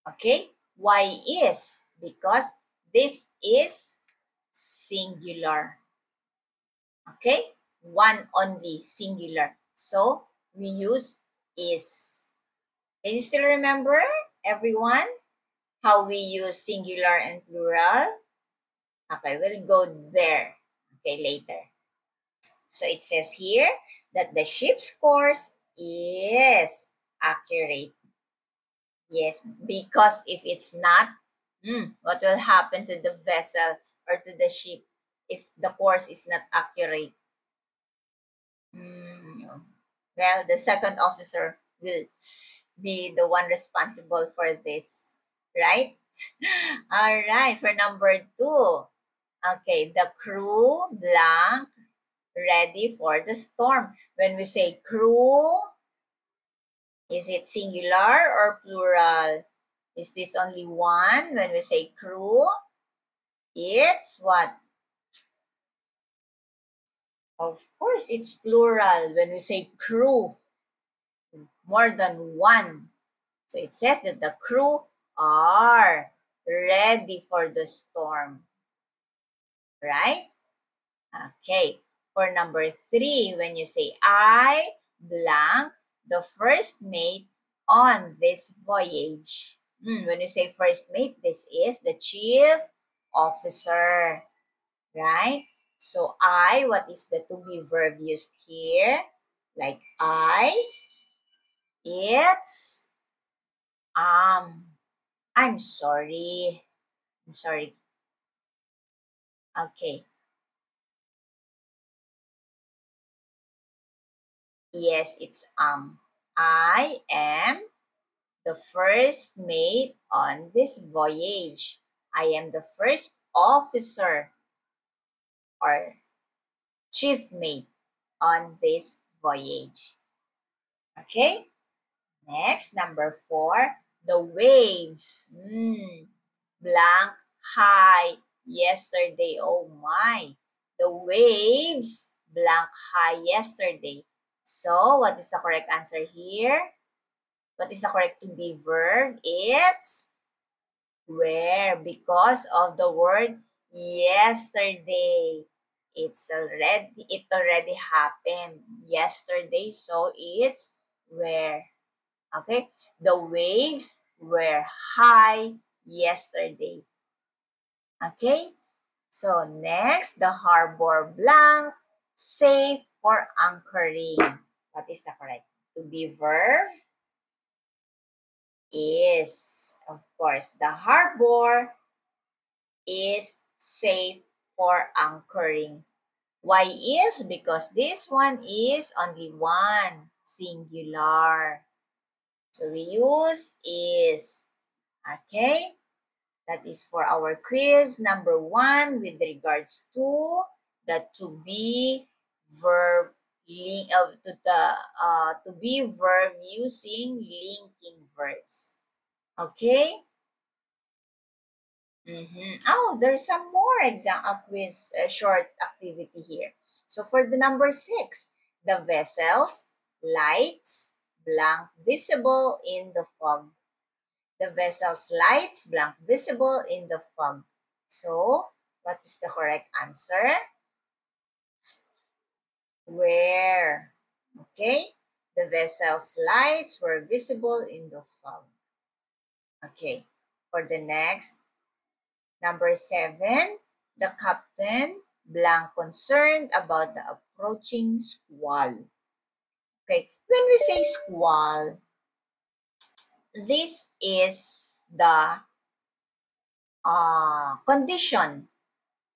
Okay? Why is? Because this is singular. Okay? One only, singular. So, we use is. Can you still remember, everyone, how we use singular and plural? Okay, we'll go there. Okay, later. So, it says here that the ship's course is accurate. Yes, because if it's not, what will happen to the vessel or to the ship if the course is not accurate? Well, the second officer will be the one responsible for this, right? All right, for number two. Okay, the crew blank ready for the storm. When we say crew, is it singular or plural? Is this only one? When we say crew, it's what? Of course, it's plural. When we say crew, more than one. So it says that the crew are ready for the storm. Right? Okay. For number three, when you say I blank the first mate on this voyage. When you say first mate, this is the chief officer. Right? So I, what is the to be verb used here? Like it's, I'm sorry. I'm sorry. Okay. Yes, it's I am the first mate on this voyage. I am the first officer or chief mate on this voyage. Okay? Next, number four, the waves. Blank high yesterday. Oh my. The waves blank high yesterday. So, what is the correct answer here? What is the correct to be verb? It's where, because of the word yesterday. It already happened yesterday, so it's where. Okay? The waves were high yesterday. Okay? So next, the harbor blank, safe for anchoring. What is the correct to be verb? Is, of course, the harbor is safe for anchoring. Why is? Because this one is only one, singular. So we use is. Okay? That is for our quiz number one with regards to the to be verb to be verb using linking verbs. Okay? Oh, there's some more exam quiz short activity here. So for the number six, the vessel's lights blank visible in the fog. The vessel's lights blank visible in the fog. So What is the correct answer? Where? Okay. The vessel's lights were visible in the fog. Okay. For the next, number 7, the captain blank concerned about the approaching squall. Okay. When we say squall, this is the condition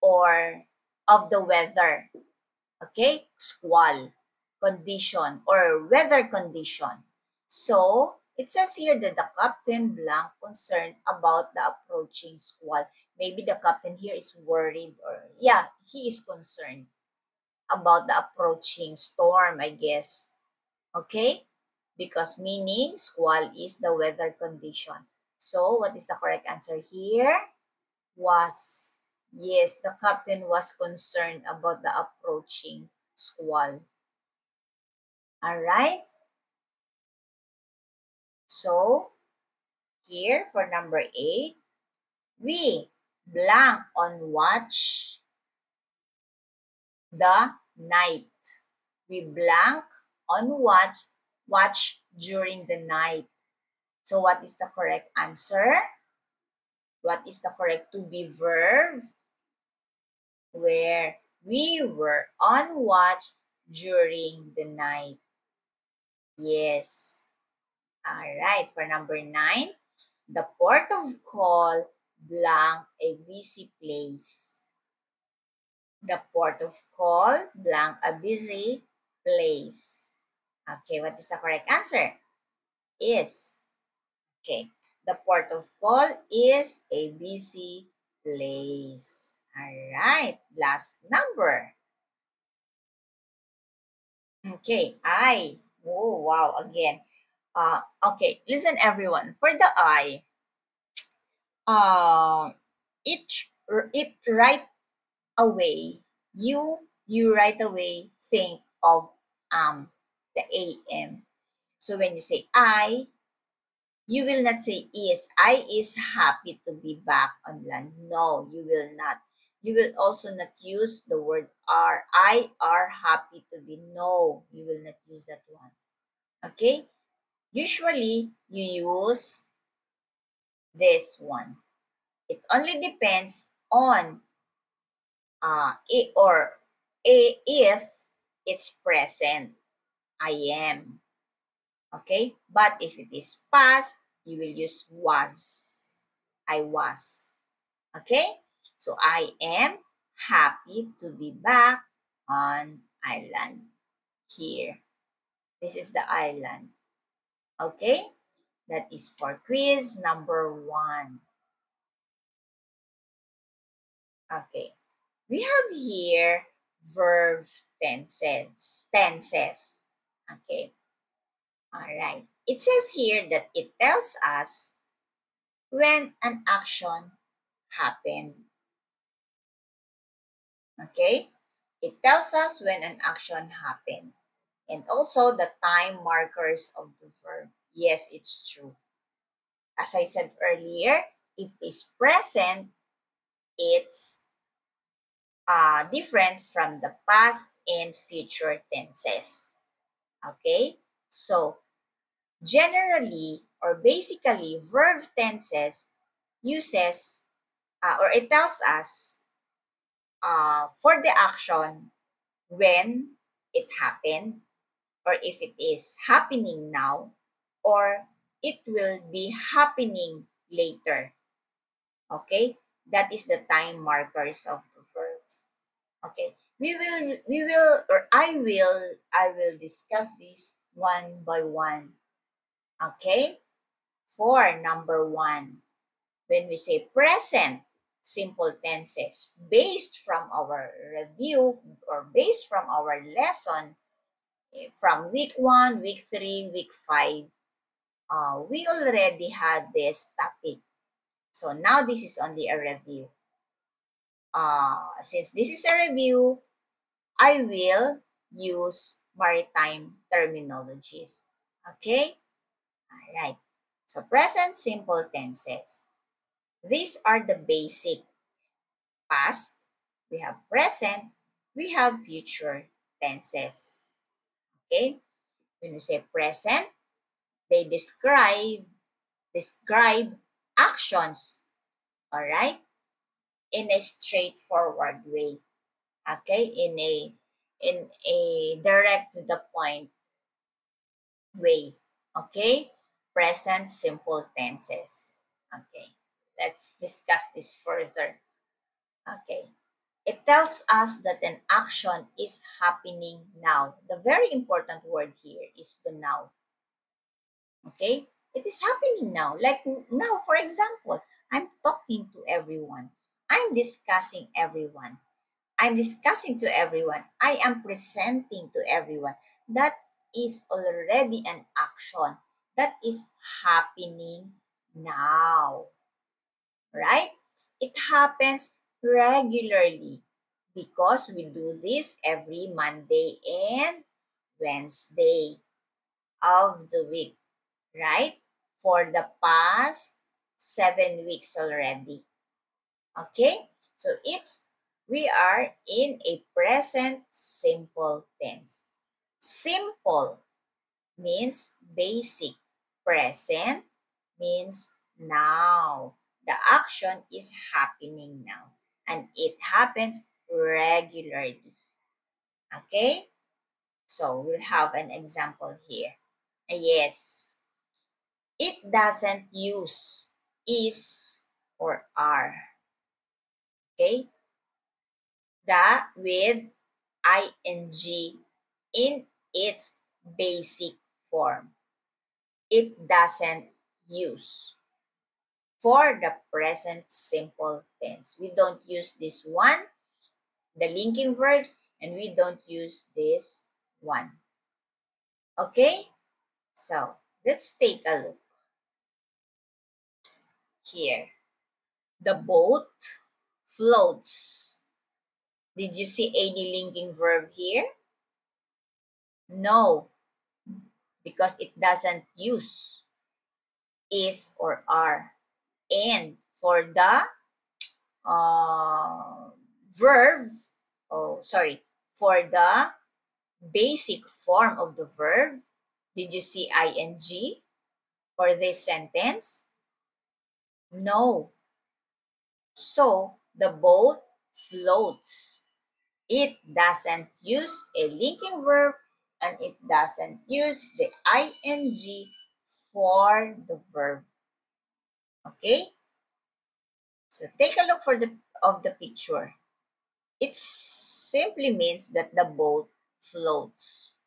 or of the weather. Okay, squall condition or weather condition. So it says here that the captain blank concerned about the approaching squall. Maybe the captain here is worried, or yeah, he is concerned about the approaching storm, I guess. Okay, because meaning squall is the weather condition. So what is the correct answer here? Was, yes, the captain was concerned about the approaching squall. All right. So here for number 8, we blank on watch the night. We blank on watch during the night. So what is the correct answer? What is the correct to be verb? Where we were on watch during the night. Yes. All right. For number 9, the port of call blank a busy place. The port of call blank a busy place. Okay, what is the correct answer? Is. Okay, the port of call is a busy place. All right, last number. Okay, I. Oh, wow, again. Okay, listen everyone. For the I, uh, it right away, you right away think of the am. So when you say I, you will not say is. I is happy to be back on land. No, you will not. You will also not use the word are. I are happy to be. No, you will not use that one. Okay? Usually, you use this one. It only depends on it or if it's present. I am. Okay? But if it is past, you will use was. I was. Okay? So I am happy to be back on island here. This is the island. Okay? That is for quiz number 1. Okay. We have here verb tenses. Tenses. Okay. All right. It says here that it tells us when an action happened. Okay? It tells us when an action happened. And also the time markers of the verb. Yes, it's true. As I said earlier, if it is present, it's different from the past and future tenses. Okay? So, generally or basically, verb tenses uses or it tells us for the action when it happened, or if it is happening now, or it will be happening later. Okay? That is the time markers of the verb. Okay. Or I will discuss this one by one. Okay? For number 1, when we say present simple tenses, based from our review or based from our lesson from week 1, week 3, week 5, we already had this topic. So now this is only a review. Since this is a review, I will use maritime terminologies. Okay? All right. So present simple tenses. These are the basic past, we have present, we have future tenses. Okay? When we say present, they describe actions, all right, in a straightforward way. Okay? In a direct to the point way. Okay? Present simple tenses. Okay. Let's discuss this further. Okay. It tells us that an action is happening now. The very important word here is the now. Okay? It is happening now. Like now, for example, I'm talking to everyone. I'm discussing everyone. I'm discussing to everyone. I am presenting to everyone. That is already an action. That is happening now. Right? It happens regularly because we do this every Monday and Wednesday of the week, right? For the past 7 weeks already. Okay? So we are in a present simple tense. Simple means basic. Present means now. The action is happening now and it happens regularly. Okay? So we'll have an example here. Yes, it doesn't use is or are. Okay? The with ing in its basic form. It doesn't use. For the present simple tense, we don't use this one, the linking verbs, and we don't use this one. Okay? So, let's take a look here. The boat floats. Did you see any linking verb here? No, because it doesn't use is or are. And for the uh, verb, for the basic form of the verb, did you see ing for this sentence? No. So, the boat floats. It doesn't use a linking verb and it doesn't use the ing for the verb. Okay? So take a look of the picture. It simply means that the boat floats.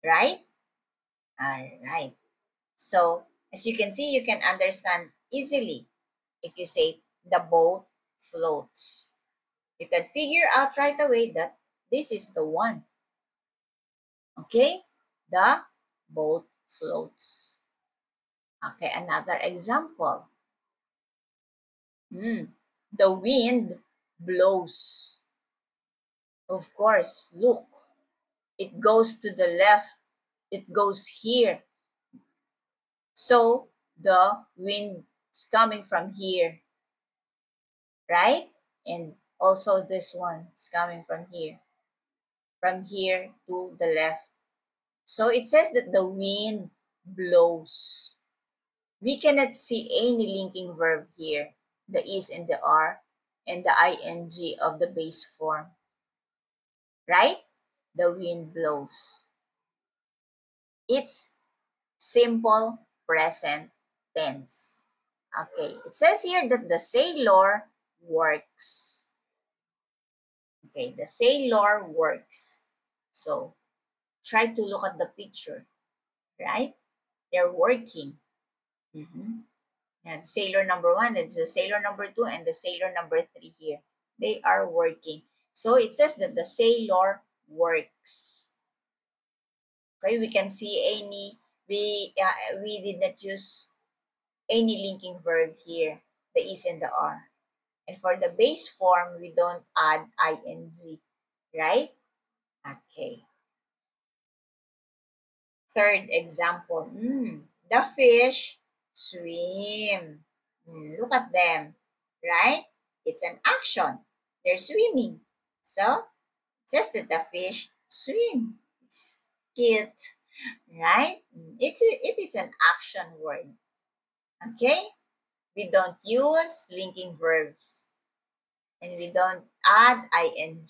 Right? Alright. So as you can see, you can understand easily if you say the boat floats. You can figure out right away that this is the one. Okay? The boat floats. Okay, another example. The wind blows. Of course, look. It goes to the left. It goes here. So, the wind is coming from here. Right? And also this one is coming from here. From here to the left. So, it says that the wind blows. We cannot see any linking verb here. The is and the are and the ing of the base form. Right? The wind blows. It's simple present tense. Okay, it says here that the sailor works. Okay, the sailor works. So, try to look at the picture, right? They're working. And sailor number one, it's the sailor number two, and the sailor number three here. They are working. So, it says that the sailor works. Okay, we can see we did not use any linking verb here, the is and the are. And for the base form, we don't add ing, right? Okay. Third example. The fish swim. Look at them, right? It's an action. They're swimming. So, it says that the fish swim. It's cute, right? It is an action word. Okay? We don't use linking verbs. And we don't add ing.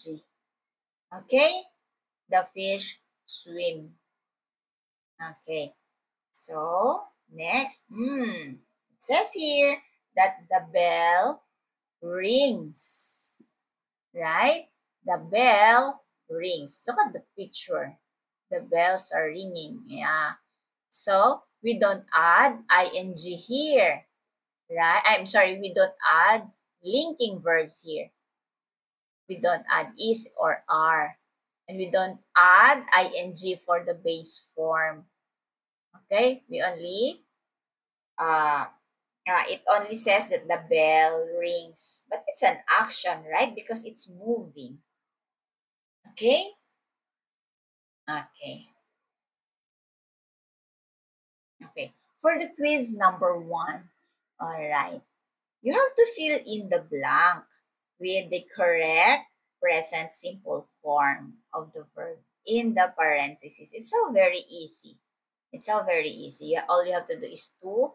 Okay? The fish swim. Okay. So, next. It says here that the bell rings. Right? The bell rings. Look at the picture. The bells are ringing. Yeah. So, we don't add ing here. Right? I'm sorry, we don't add linking verbs here. We don't add is or are. And we don't add ing for the base form. Okay? We only, it only says that the bell rings. But it's an action, right? Because it's moving. Okay? Okay. Okay. For the quiz number 1, all right. You have to fill in the blank with the correct present simple form of the verb in the parentheses. It's so very easy. It's so very easy. All you have to do is to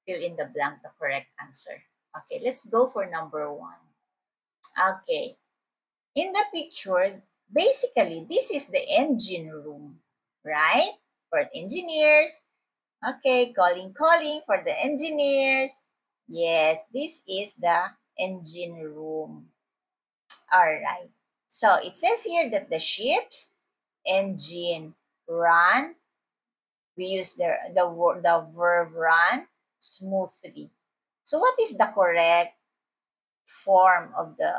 fill in the blank, the correct answer. Okay, let's go for number 1. Okay. In the picture, basically, this is the engine room, right? For engineers. Okay, calling for the engineers. Yes, this is the engine room. All right. So it says here that the ship's engine run. We use the verb run smoothly. So what is the correct form of the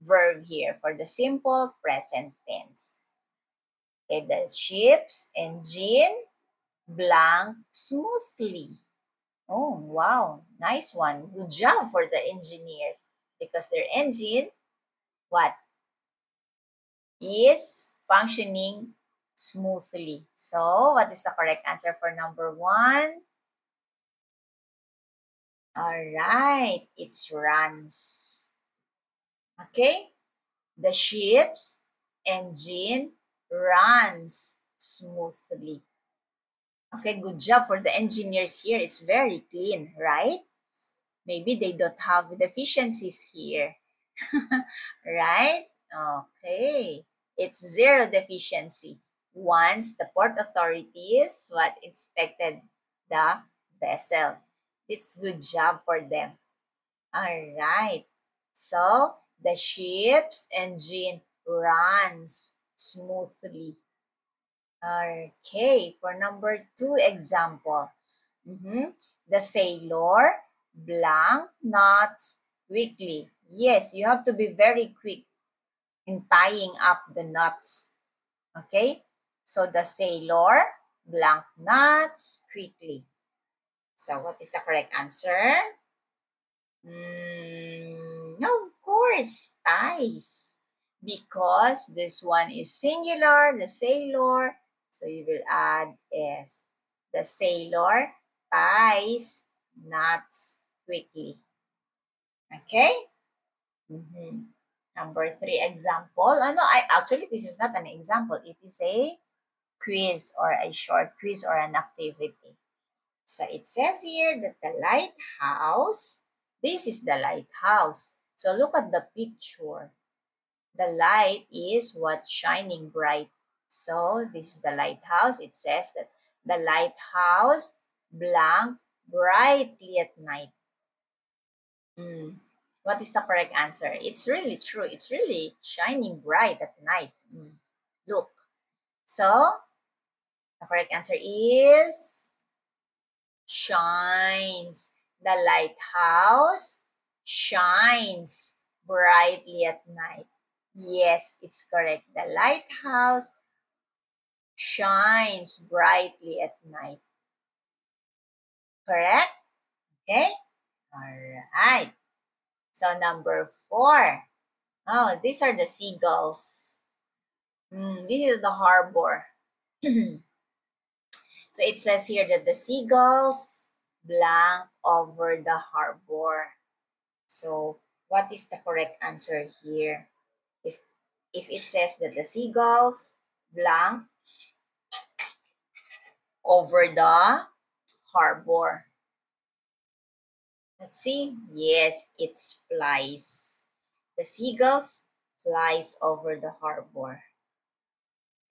verb here for the simple present tense? Okay, the ship's engine blank smoothly. Oh, wow. Nice one. Good job for the engineers because their engine, what, is functioning smoothly. So, what is the correct answer for number 1? All right. It's runs. Okay? The ship's engine runs smoothly. Okay, good job for the engineers here. It's very clean, right? Maybe they don't have deficiencies here. Right? Okay. It's zero deficiency once the port authorities what inspected the vessel. It's good job for them. All right. So the ship's engine runs smoothly. Okay. For number 2 example. The sailor blank knots quickly. Yes, you have to be very quick in tying up the knots. Okay? So the sailor blank knots quickly. So what is the correct answer? No, of course, ties. Because this one is singular, the sailor. So you will add S. The sailor ties knots quickly. Okay? Number 3 example. No, actually this is not an example. It is a quiz or a short quiz or an activity. So it says here that the lighthouse, this is the lighthouse. So look at the picture. The light is what shining bright. So this is the lighthouse. It says that the lighthouse blank brightly at night. What is the correct answer? It's really true. It's really shining bright at night. Look. So the correct answer is shines. The lighthouse shines brightly at night. Yes, it's correct. The lighthouse shines brightly at night. Correct? Okay? All right. So number 4. Oh, these are the seagulls. This is the harbor. So it says here that the seagulls blank over the harbor. So What is the correct answer here? If if it says that the seagulls blank over the harbor. Let's see. Yes, it's flies. The seagulls flies over the harbor.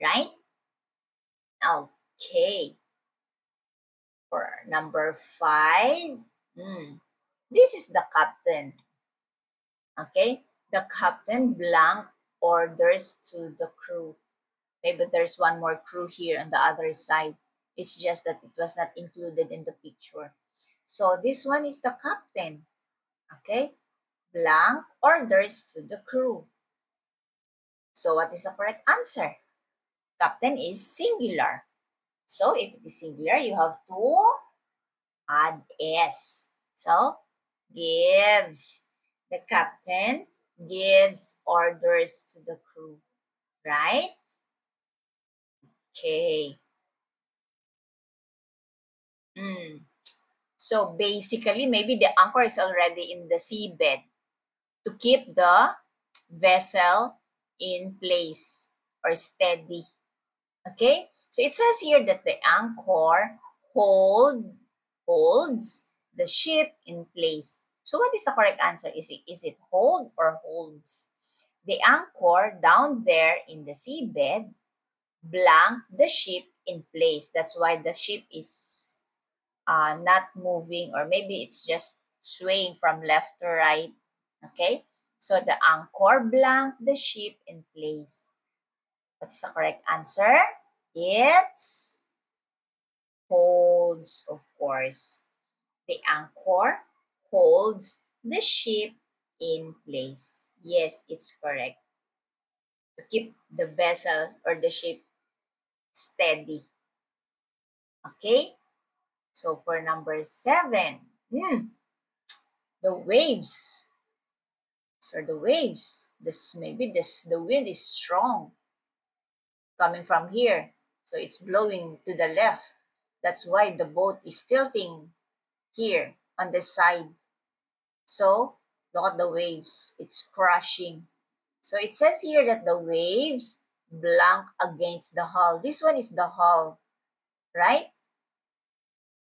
Right? Okay. For number 5. This is the captain. Okay? The captain blank orders to the crew. Maybe there's one more crew here on the other side. It's just that it was not included in the picture. So this one is the captain. Okay? Blank orders to the crew. So what is the correct answer? Captain is singular. So if it is singular, you have to add S. So gives. The captain gives orders to the crew. Right? Okay. So basically, maybe the anchor is already in the seabed to keep the vessel in place or steady. Okay? So it says here that the anchor holds the ship in place. So what is the correct answer? Is it hold or holds? The anchor down there in the seabed blank the ship in place. That's why the ship is not moving, or maybe it's just swaying from left to right. Okay? So the anchor blank the ship in place. What's the correct answer? It's holds, of course. The anchor holds the ship in place. Yes, it's correct. To keep the vessel or the ship steady. Okay? So for number 7, the waves. So the waves, the wind is strong coming from here. So it's blowing to the left. That's why the boat is tilting here on the side. So look at the waves. It's crashing. So it says here that the waves blank against the hull. This one is the hull, right?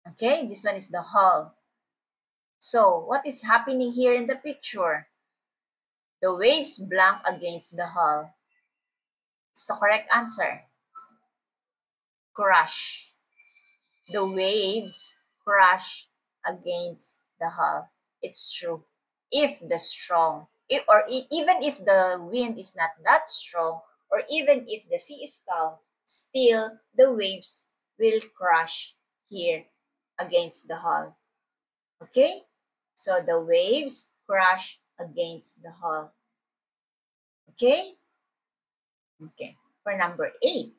Okay, this one is the hull. So what is happening here in the picture? The waves blank against the hull. It's the correct answer. Crash. The waves crash against the hull. It's true. If the strong, even if the wind is not that strong, or even if the sea is calm, still the waves will crash here against the hull. Okay? So the waves crash against the hull. Okay? Okay. For number 8.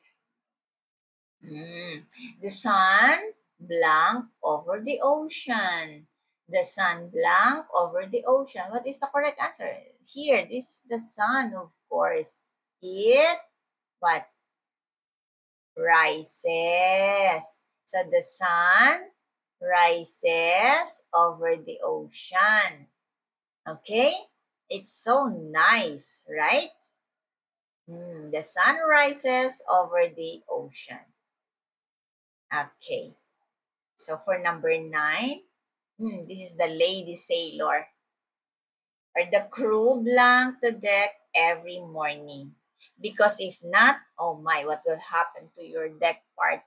The sun blank over the ocean. The sun blank over the ocean. What is the correct answer? Here, this is the sun, of course. It, what? Rises. So the sun rises over the ocean. Okay? It's so nice, right? The sun rises over the ocean. Okay. So for number 9, this is the lady sailor. Or the crew blank the deck every morning. Because if not, oh my, what will happen to your deck part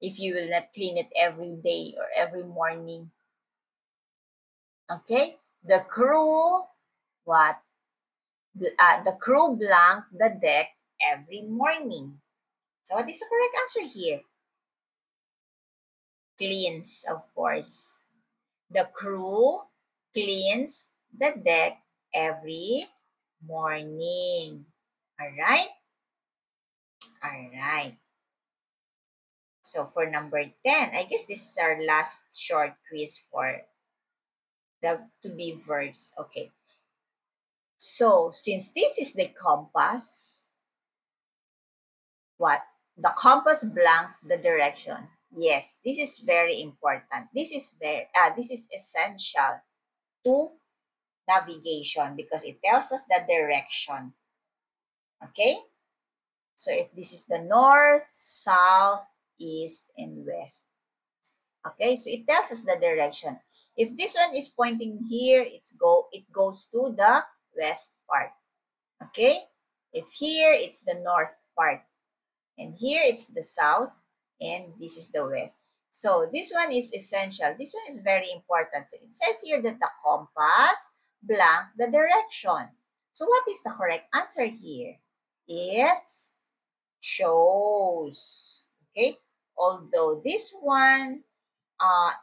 if you will not clean it every day or every morning? Okay? The crew, what? The crew blank the deck every morning. So what is the correct answer here? Cleans, of course. The crew cleans the deck every morning. Alright? Alright. So for number 10, I guess this is our last short quiz for the to be verbs. Okay. So since this is the compass, what? The compass blank the direction. Yes, this is very important. This is essential to navigation because it tells us the direction. Okay? So if this is the north, south, east, and west. Okay, so it tells us the direction. If this one is pointing here, it goes to the west part. Okay? If here, it's the north part. And here, it's the south. And this is the west. So this one is essential. This one is very important. So it says here that the compass blank the direction. So what is the correct answer here? It's shows. Okay? Although this one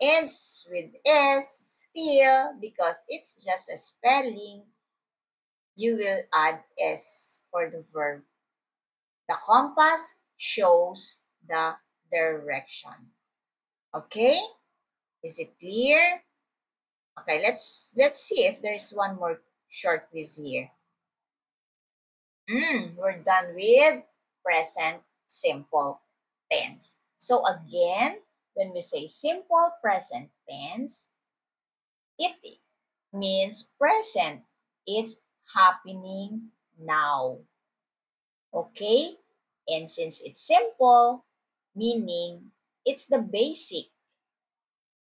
ends with S, still, because it's just a spelling, you will add S for the verb. The compass shows the direction. Okay? Is it clear? Okay, let's see if there's one more short quiz here. We're done with present simple tense. So again, when we say simple present tense, it means present. It's happening now. Okay? And since it's simple, meaning it's the basic.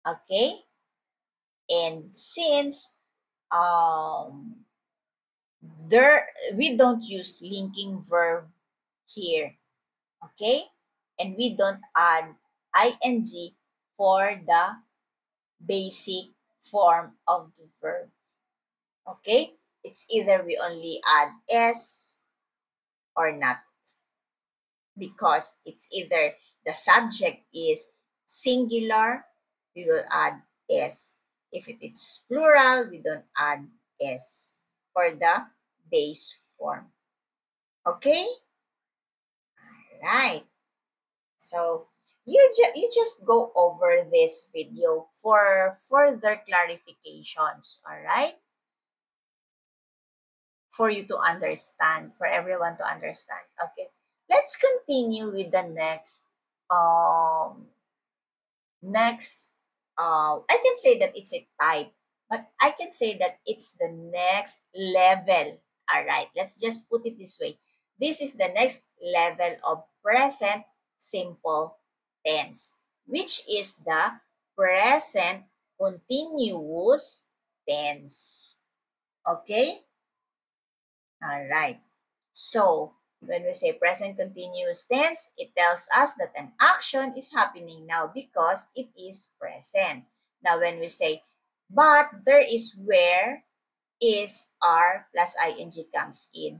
Okay? And since there we don't use linking verb here. Okay? And we don't add ing for the basic form of the verb. Okay? It's either we only add s or not, because it's either the subject is singular, we will add s. If it is plural, we don't add s for the base form. Okay? Right. So you just go over this video for further clarifications, all right? For you to understand, for everyone to understand. Okay. Let's continue with the next I can say that it's a type, but I can say that it's the next level. All right, let's just put it this way. This is the next level of present simple tense, which is the present continuous tense. Okay? All right. So, when we say present continuous tense, it tells us that an action is happening now because it is present. Now, when we say, but there is where, is, are, plus ing comes in.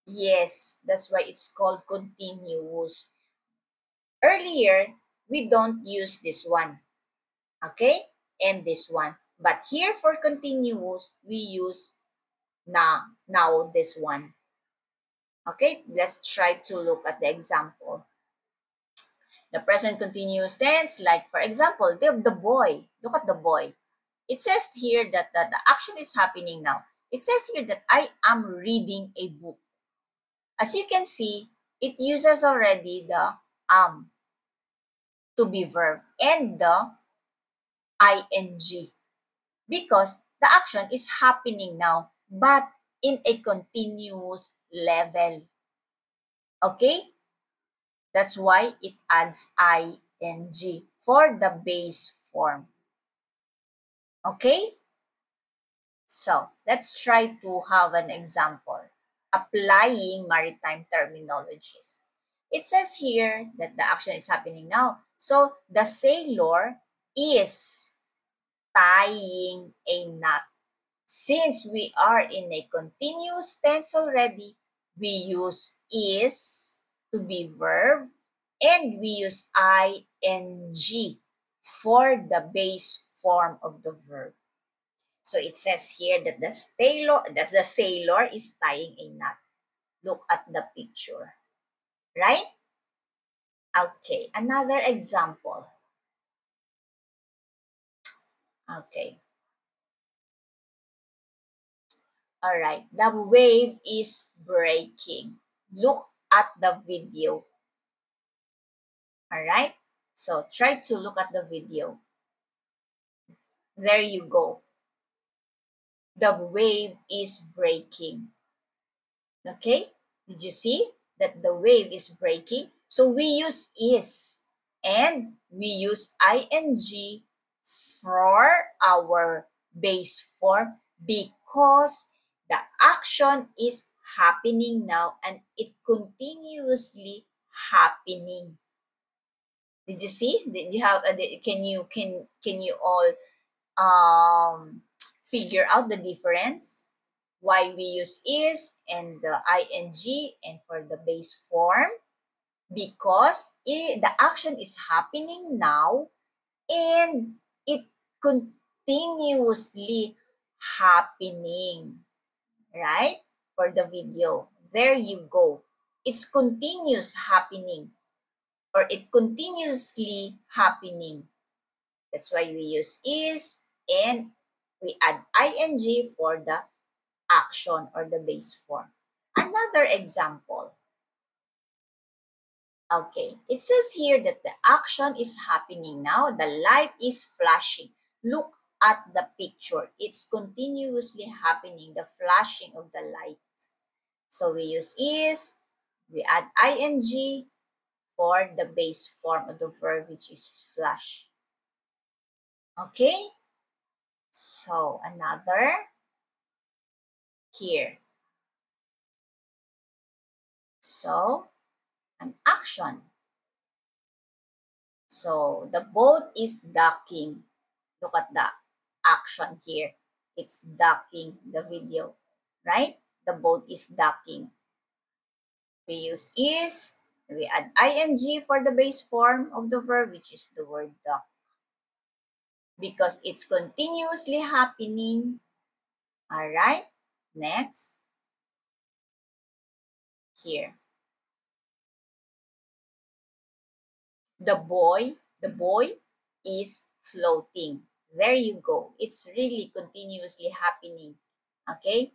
Yes, that's why it's called continuous. Earlier, we don't use this one, okay? And this one. But here for continuous, we use now this one. Okay, let's try to look at the example. The present continuous tense, like for example, the boy. Look at the boy. It says here that the action is happening now. It says here that I am reading a book. As you can see, it uses already the to be verb and the ing because the action is happening now but in a continuous level. Okay? That's why it adds ing for the base form. Okay? So, let's try to have an example. Applying maritime terminologies. It says here that the action is happening now. So, the sailor is tying a knot. Since we are in a continuous tense already, we use is to be verb and we use ing for the base form of the verb. So it says here that the sailor is tying a knot. Look at the picture. Right? Okay, another example. Okay. All right, the wave is breaking. Look at the video. All right, so try to look at the video. There you go. The wave is breaking. Okay? Did you see that the wave is breaking? So we use is and we use ing for our base form because the action is happening now and it continuously happening. Did you see? Did you have? Can you all figure out the difference? Why we use is and the ing and for the base form? Because the action is happening now and it continuously happening, right? For the video. There you go. It's continuous happening or it continuously happening. That's why we use is and we add ing for the action or the base form. Another example. Okay, it says here that the action is happening now. The light is flashing. Look at the picture. It's continuously happening, the flashing of the light. So we use is, we add ing for the base form of the verb, which is flash. Okay? So another here. So an action. So the boat is docking. Look at the action here. It's docking the video, right? The boat is docking. We use is, we add ing for the base form of the verb, which is the word dock. Because it's continuously happening. All right, next. Here. The boy is floating. There you go. It's really continuously happening. Okay?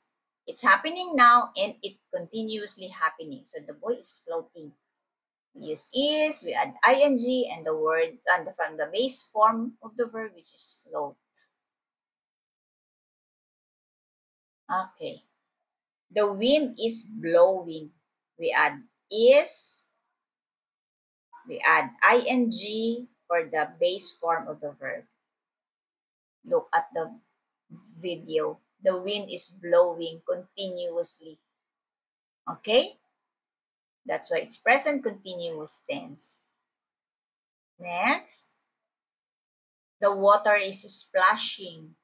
It's happening now and it continuously happening. So the boy is floating. We use is, we add ing and the word and from the base form of the verb, which is float. Okay. The wind is blowing. We add is, we add ing for the base form of the verb. Look at the video. The wind is blowing continuously. Okay? That's why it's present continuous tense. Next. The water is splashing.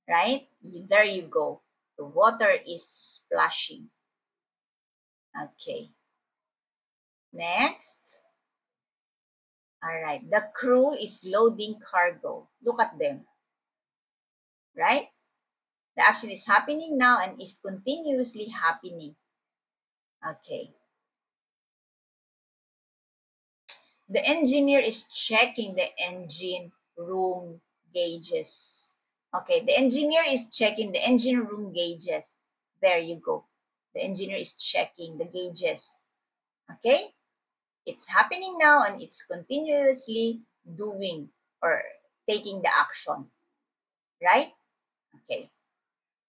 Right? There you go. The water is splashing. Okay. Next. All right. The crew is loading cargo. Look at them. Right? The action is happening now and is continuously happening. Okay. The engineer is checking the engine room gauges. Okay, the engineer is checking the engine room gauges. There you go. The engineer is checking the gauges. Okay? It's happening now and it's continuously doing or taking the action. Right? Okay.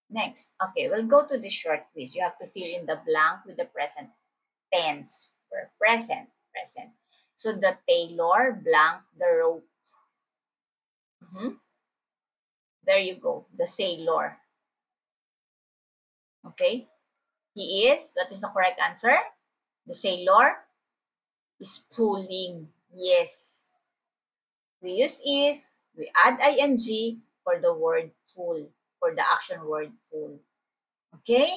Next. Okay, we'll go to the short quiz. You have to fill in the blank with the present tense for present. Present. So the tailor blank the rope. There you go. The sailor. Okay? He is, what is the correct answer? The sailor is pulling. Yes. We use is, we add ing for the word pull, for the action word pull. Okay?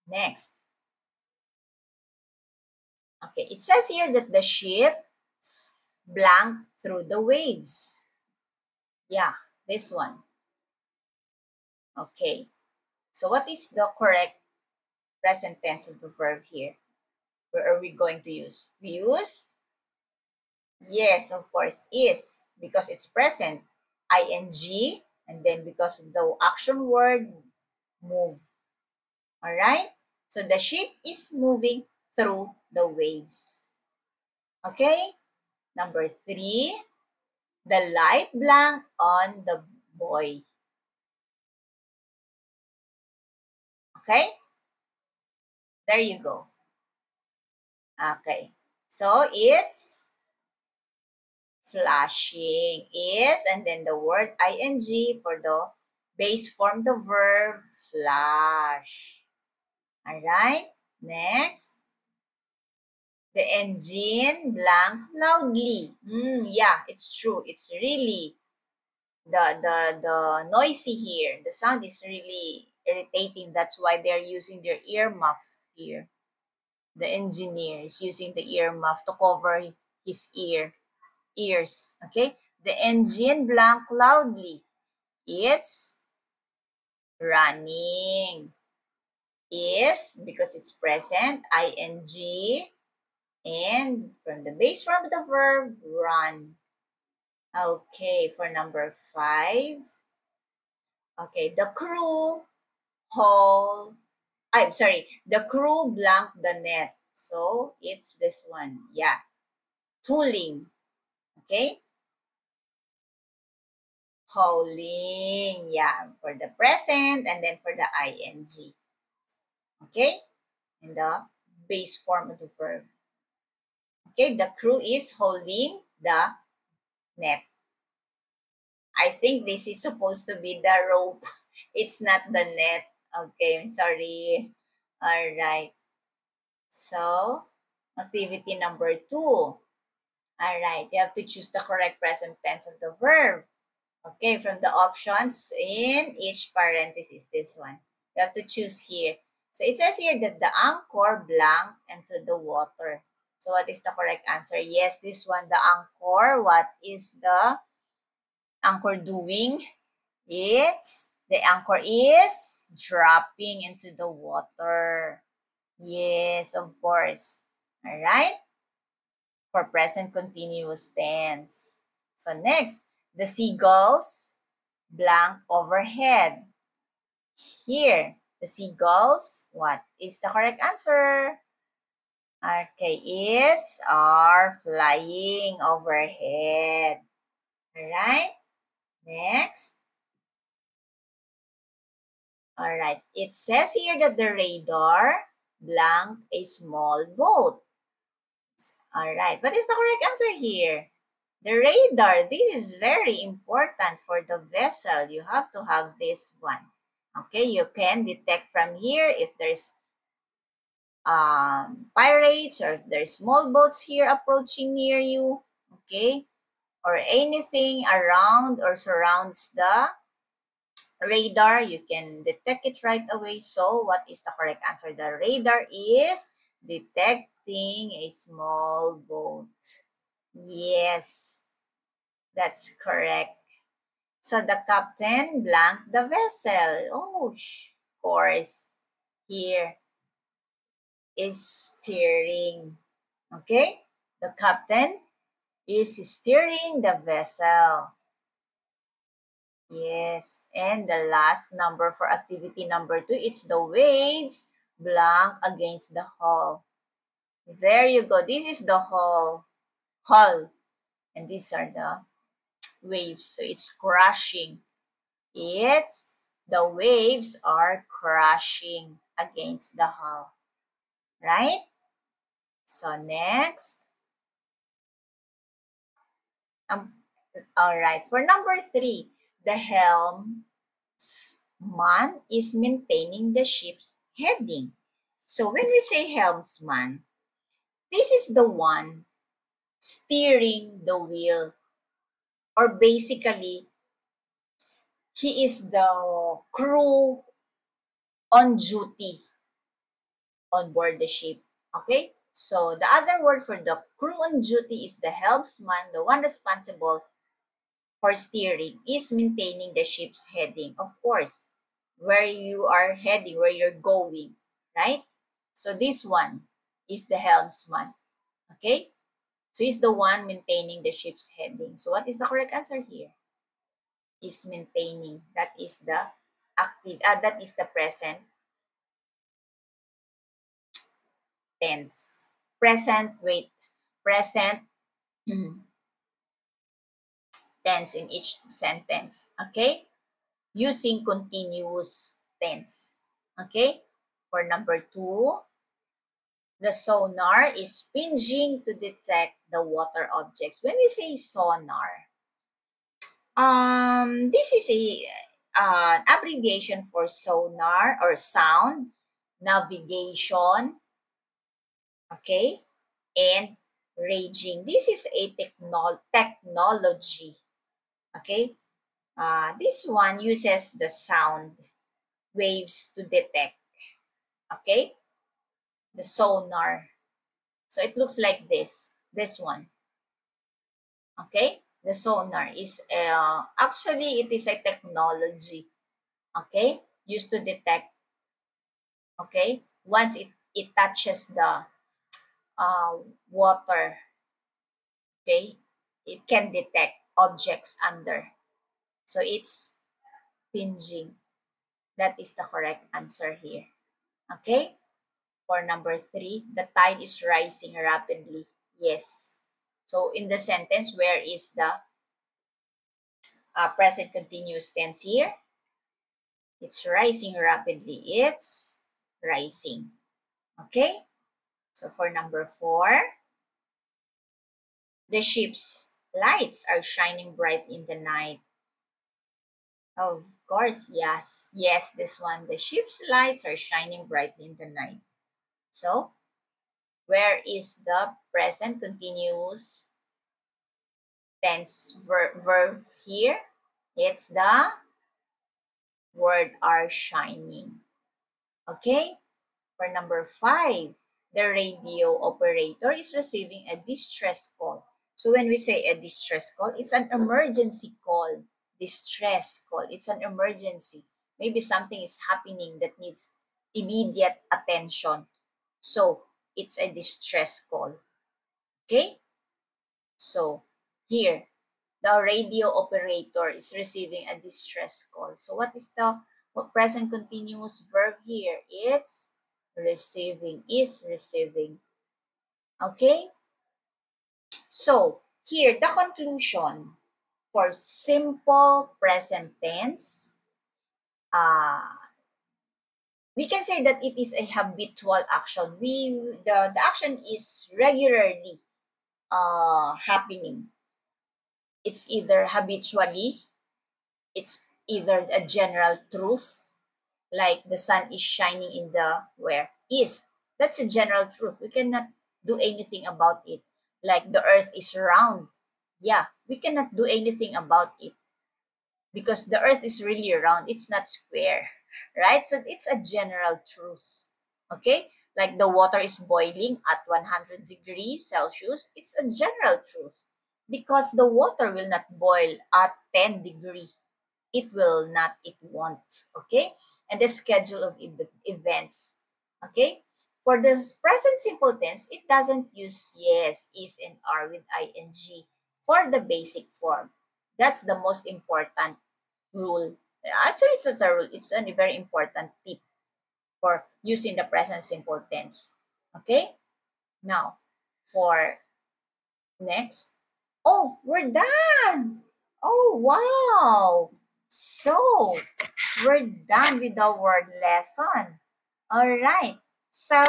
Next. Okay, it says here that the ship blanked through the waves. Yeah, this one. Okay. So what is the correct present tense of the verb here? Where are we going to use? We use, yes, of course, is, because it's present, ing, and then because of the action word, move. All right? So the ship is moving through the waves. Okay? Number 3, the light blank on the boy. Okay? There you go. Okay. So it's flashing is, and then the word ing for the base form, the verb flash. All right. Next. The engine blank loudly. Yeah, it's true. It's really the noisy here. The sound is really irritating. That's why they're using their ear muff here. The engineer is using the ear muff to cover his ears. Okay? The engine blank loudly. It's running. Is because it's present, ing, and from the base form of the verb, run. Okay, for number 5. Okay, the crew haul. I'm sorry, the crew blank the net. So it's this one. Yeah, pulling. Okay, hauling. Yeah, for the present and then for the ing. Okay, in the base form of the verb. Okay, the crew is hauling the net. I think this is supposed to be the rope. It's not the net. Okay, I'm sorry. All right. So, activity number 2. All right, you have to choose the correct present tense of the verb. Okay, from the options in each parenthesis, this one. You have to choose here. So it says here that the anchor blank into the water. So what is the correct answer? Yes, this one, the anchor. What is the anchor doing? The anchor is dropping into the water. Yes, of course. All right? For present continuous tense. So next, the seagulls blank overhead. Here, the seagulls, what is the correct answer? Okay, it's are flying overhead. All right? Next. All right. It says here that the radar blank a small boat. All right. What is the correct answer here? The radar. This is very important for the vessel. You have to have this one. Okay. You can detect from here if there's pirates or if there's small boats here approaching near you. Okay. Or anything around or surrounds the radar, you can detect it right away. So what is the correct answer? The radar is detecting a small boat. Yes, that's correct. So the captain blank the vessel. Oh, of course. Here is steering. Okay? The captain is steering the vessel. Yes. And the last number for activity number 2, it's the waves blank against the hull. There you go. This is the hull. And these are the waves. So it's crashing. The waves are crashing against the hull. Right? So next. Um, all right. For number 3, the helmsman is maintaining the ship's heading. So when we say helmsman, this is the one steering the wheel, or basically he is the crew on duty on board the ship. Okay? So the other word for the crew on duty is the helmsman, the one responsible for steering is maintaining the ship's heading. Of course, where you are heading, where you're going, right? So this one is the helmsman. Okay? So he's the one maintaining the ship's heading. So what is the correct answer here? Is maintaining. That is the that is the present tense. Present, wait. Present, tense in each sentence. Okay? Using continuous tense. Okay? For number 2, the sonar is pinging to detect the water objects. When we say sonar, this is a abbreviation for sonar or sound, navigation, okay, and raging. This is a technology, okay. This one uses the sound waves to detect, okay, the sonar. So it looks like this one, okay. The sonar is actually it is a technology, okay, used to detect, okay, once it touches the uh, water, okay, it can detect objects under. So it's pinging. That is the correct answer here. Okay? For number 3, the tide is rising rapidly. Yes. So in the sentence, where is the present continuous tense here? It's rising rapidly. It's rising. Okay? So for number 4, the ship's lights are shining bright in the night. Of course, yes. Yes, this one. The ship's lights are shining brightly in the night. So, where is the present continuous tense verb here? It's the word are shining. Okay? For number 5, the radio operator is receiving a distress call. So when we say a distress call, it's an emergency call. Distress call. It's an emergency. Maybe something is happening that needs immediate attention. So it's a distress call. Okay? So here, the radio operator is receiving a distress call. So what is the present continuous verb here? It's receiving, is receiving. Okay? So here, the conclusion for simple present tense, we can say that it is a habitual action. The action is regularly happening. It's either habitually, it's either a general truth, like the sun is shining in the where east. That's a general truth. We cannot do anything about it. Like the earth is round. Yeah, we cannot do anything about it because the earth is really round. It's not square, right? So it's a general truth. Okay? Like the water is boiling at 100 degrees Celsius. It's a general truth because the water will not boil at 10 degrees. It will not, it won't. Okay? And the schedule of events. Okay? For the present simple tense, it doesn't use yes, is, and are with ing for the basic form. That's the most important rule. Actually, it's not a rule. It's a very important tip for using the present simple tense. Okay? Now, for next. Oh, we're done. Oh, wow. So, we're done with the word lesson. All right. So,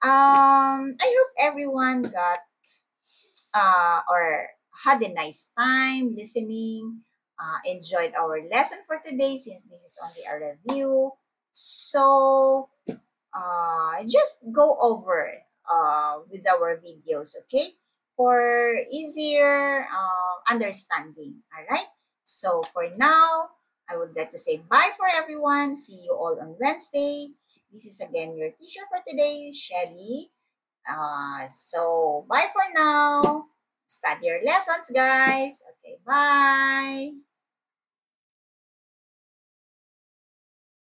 I hope everyone got or had a nice time listening, enjoyed our lesson for today since this is only a review. So, just go over with our videos, okay? For easier understanding, all right? So for now, I would like to say bye for everyone. See you all on Wednesday. This is again your teacher for today, Shelly. So bye for now. Study your lessons, guys. Okay, bye.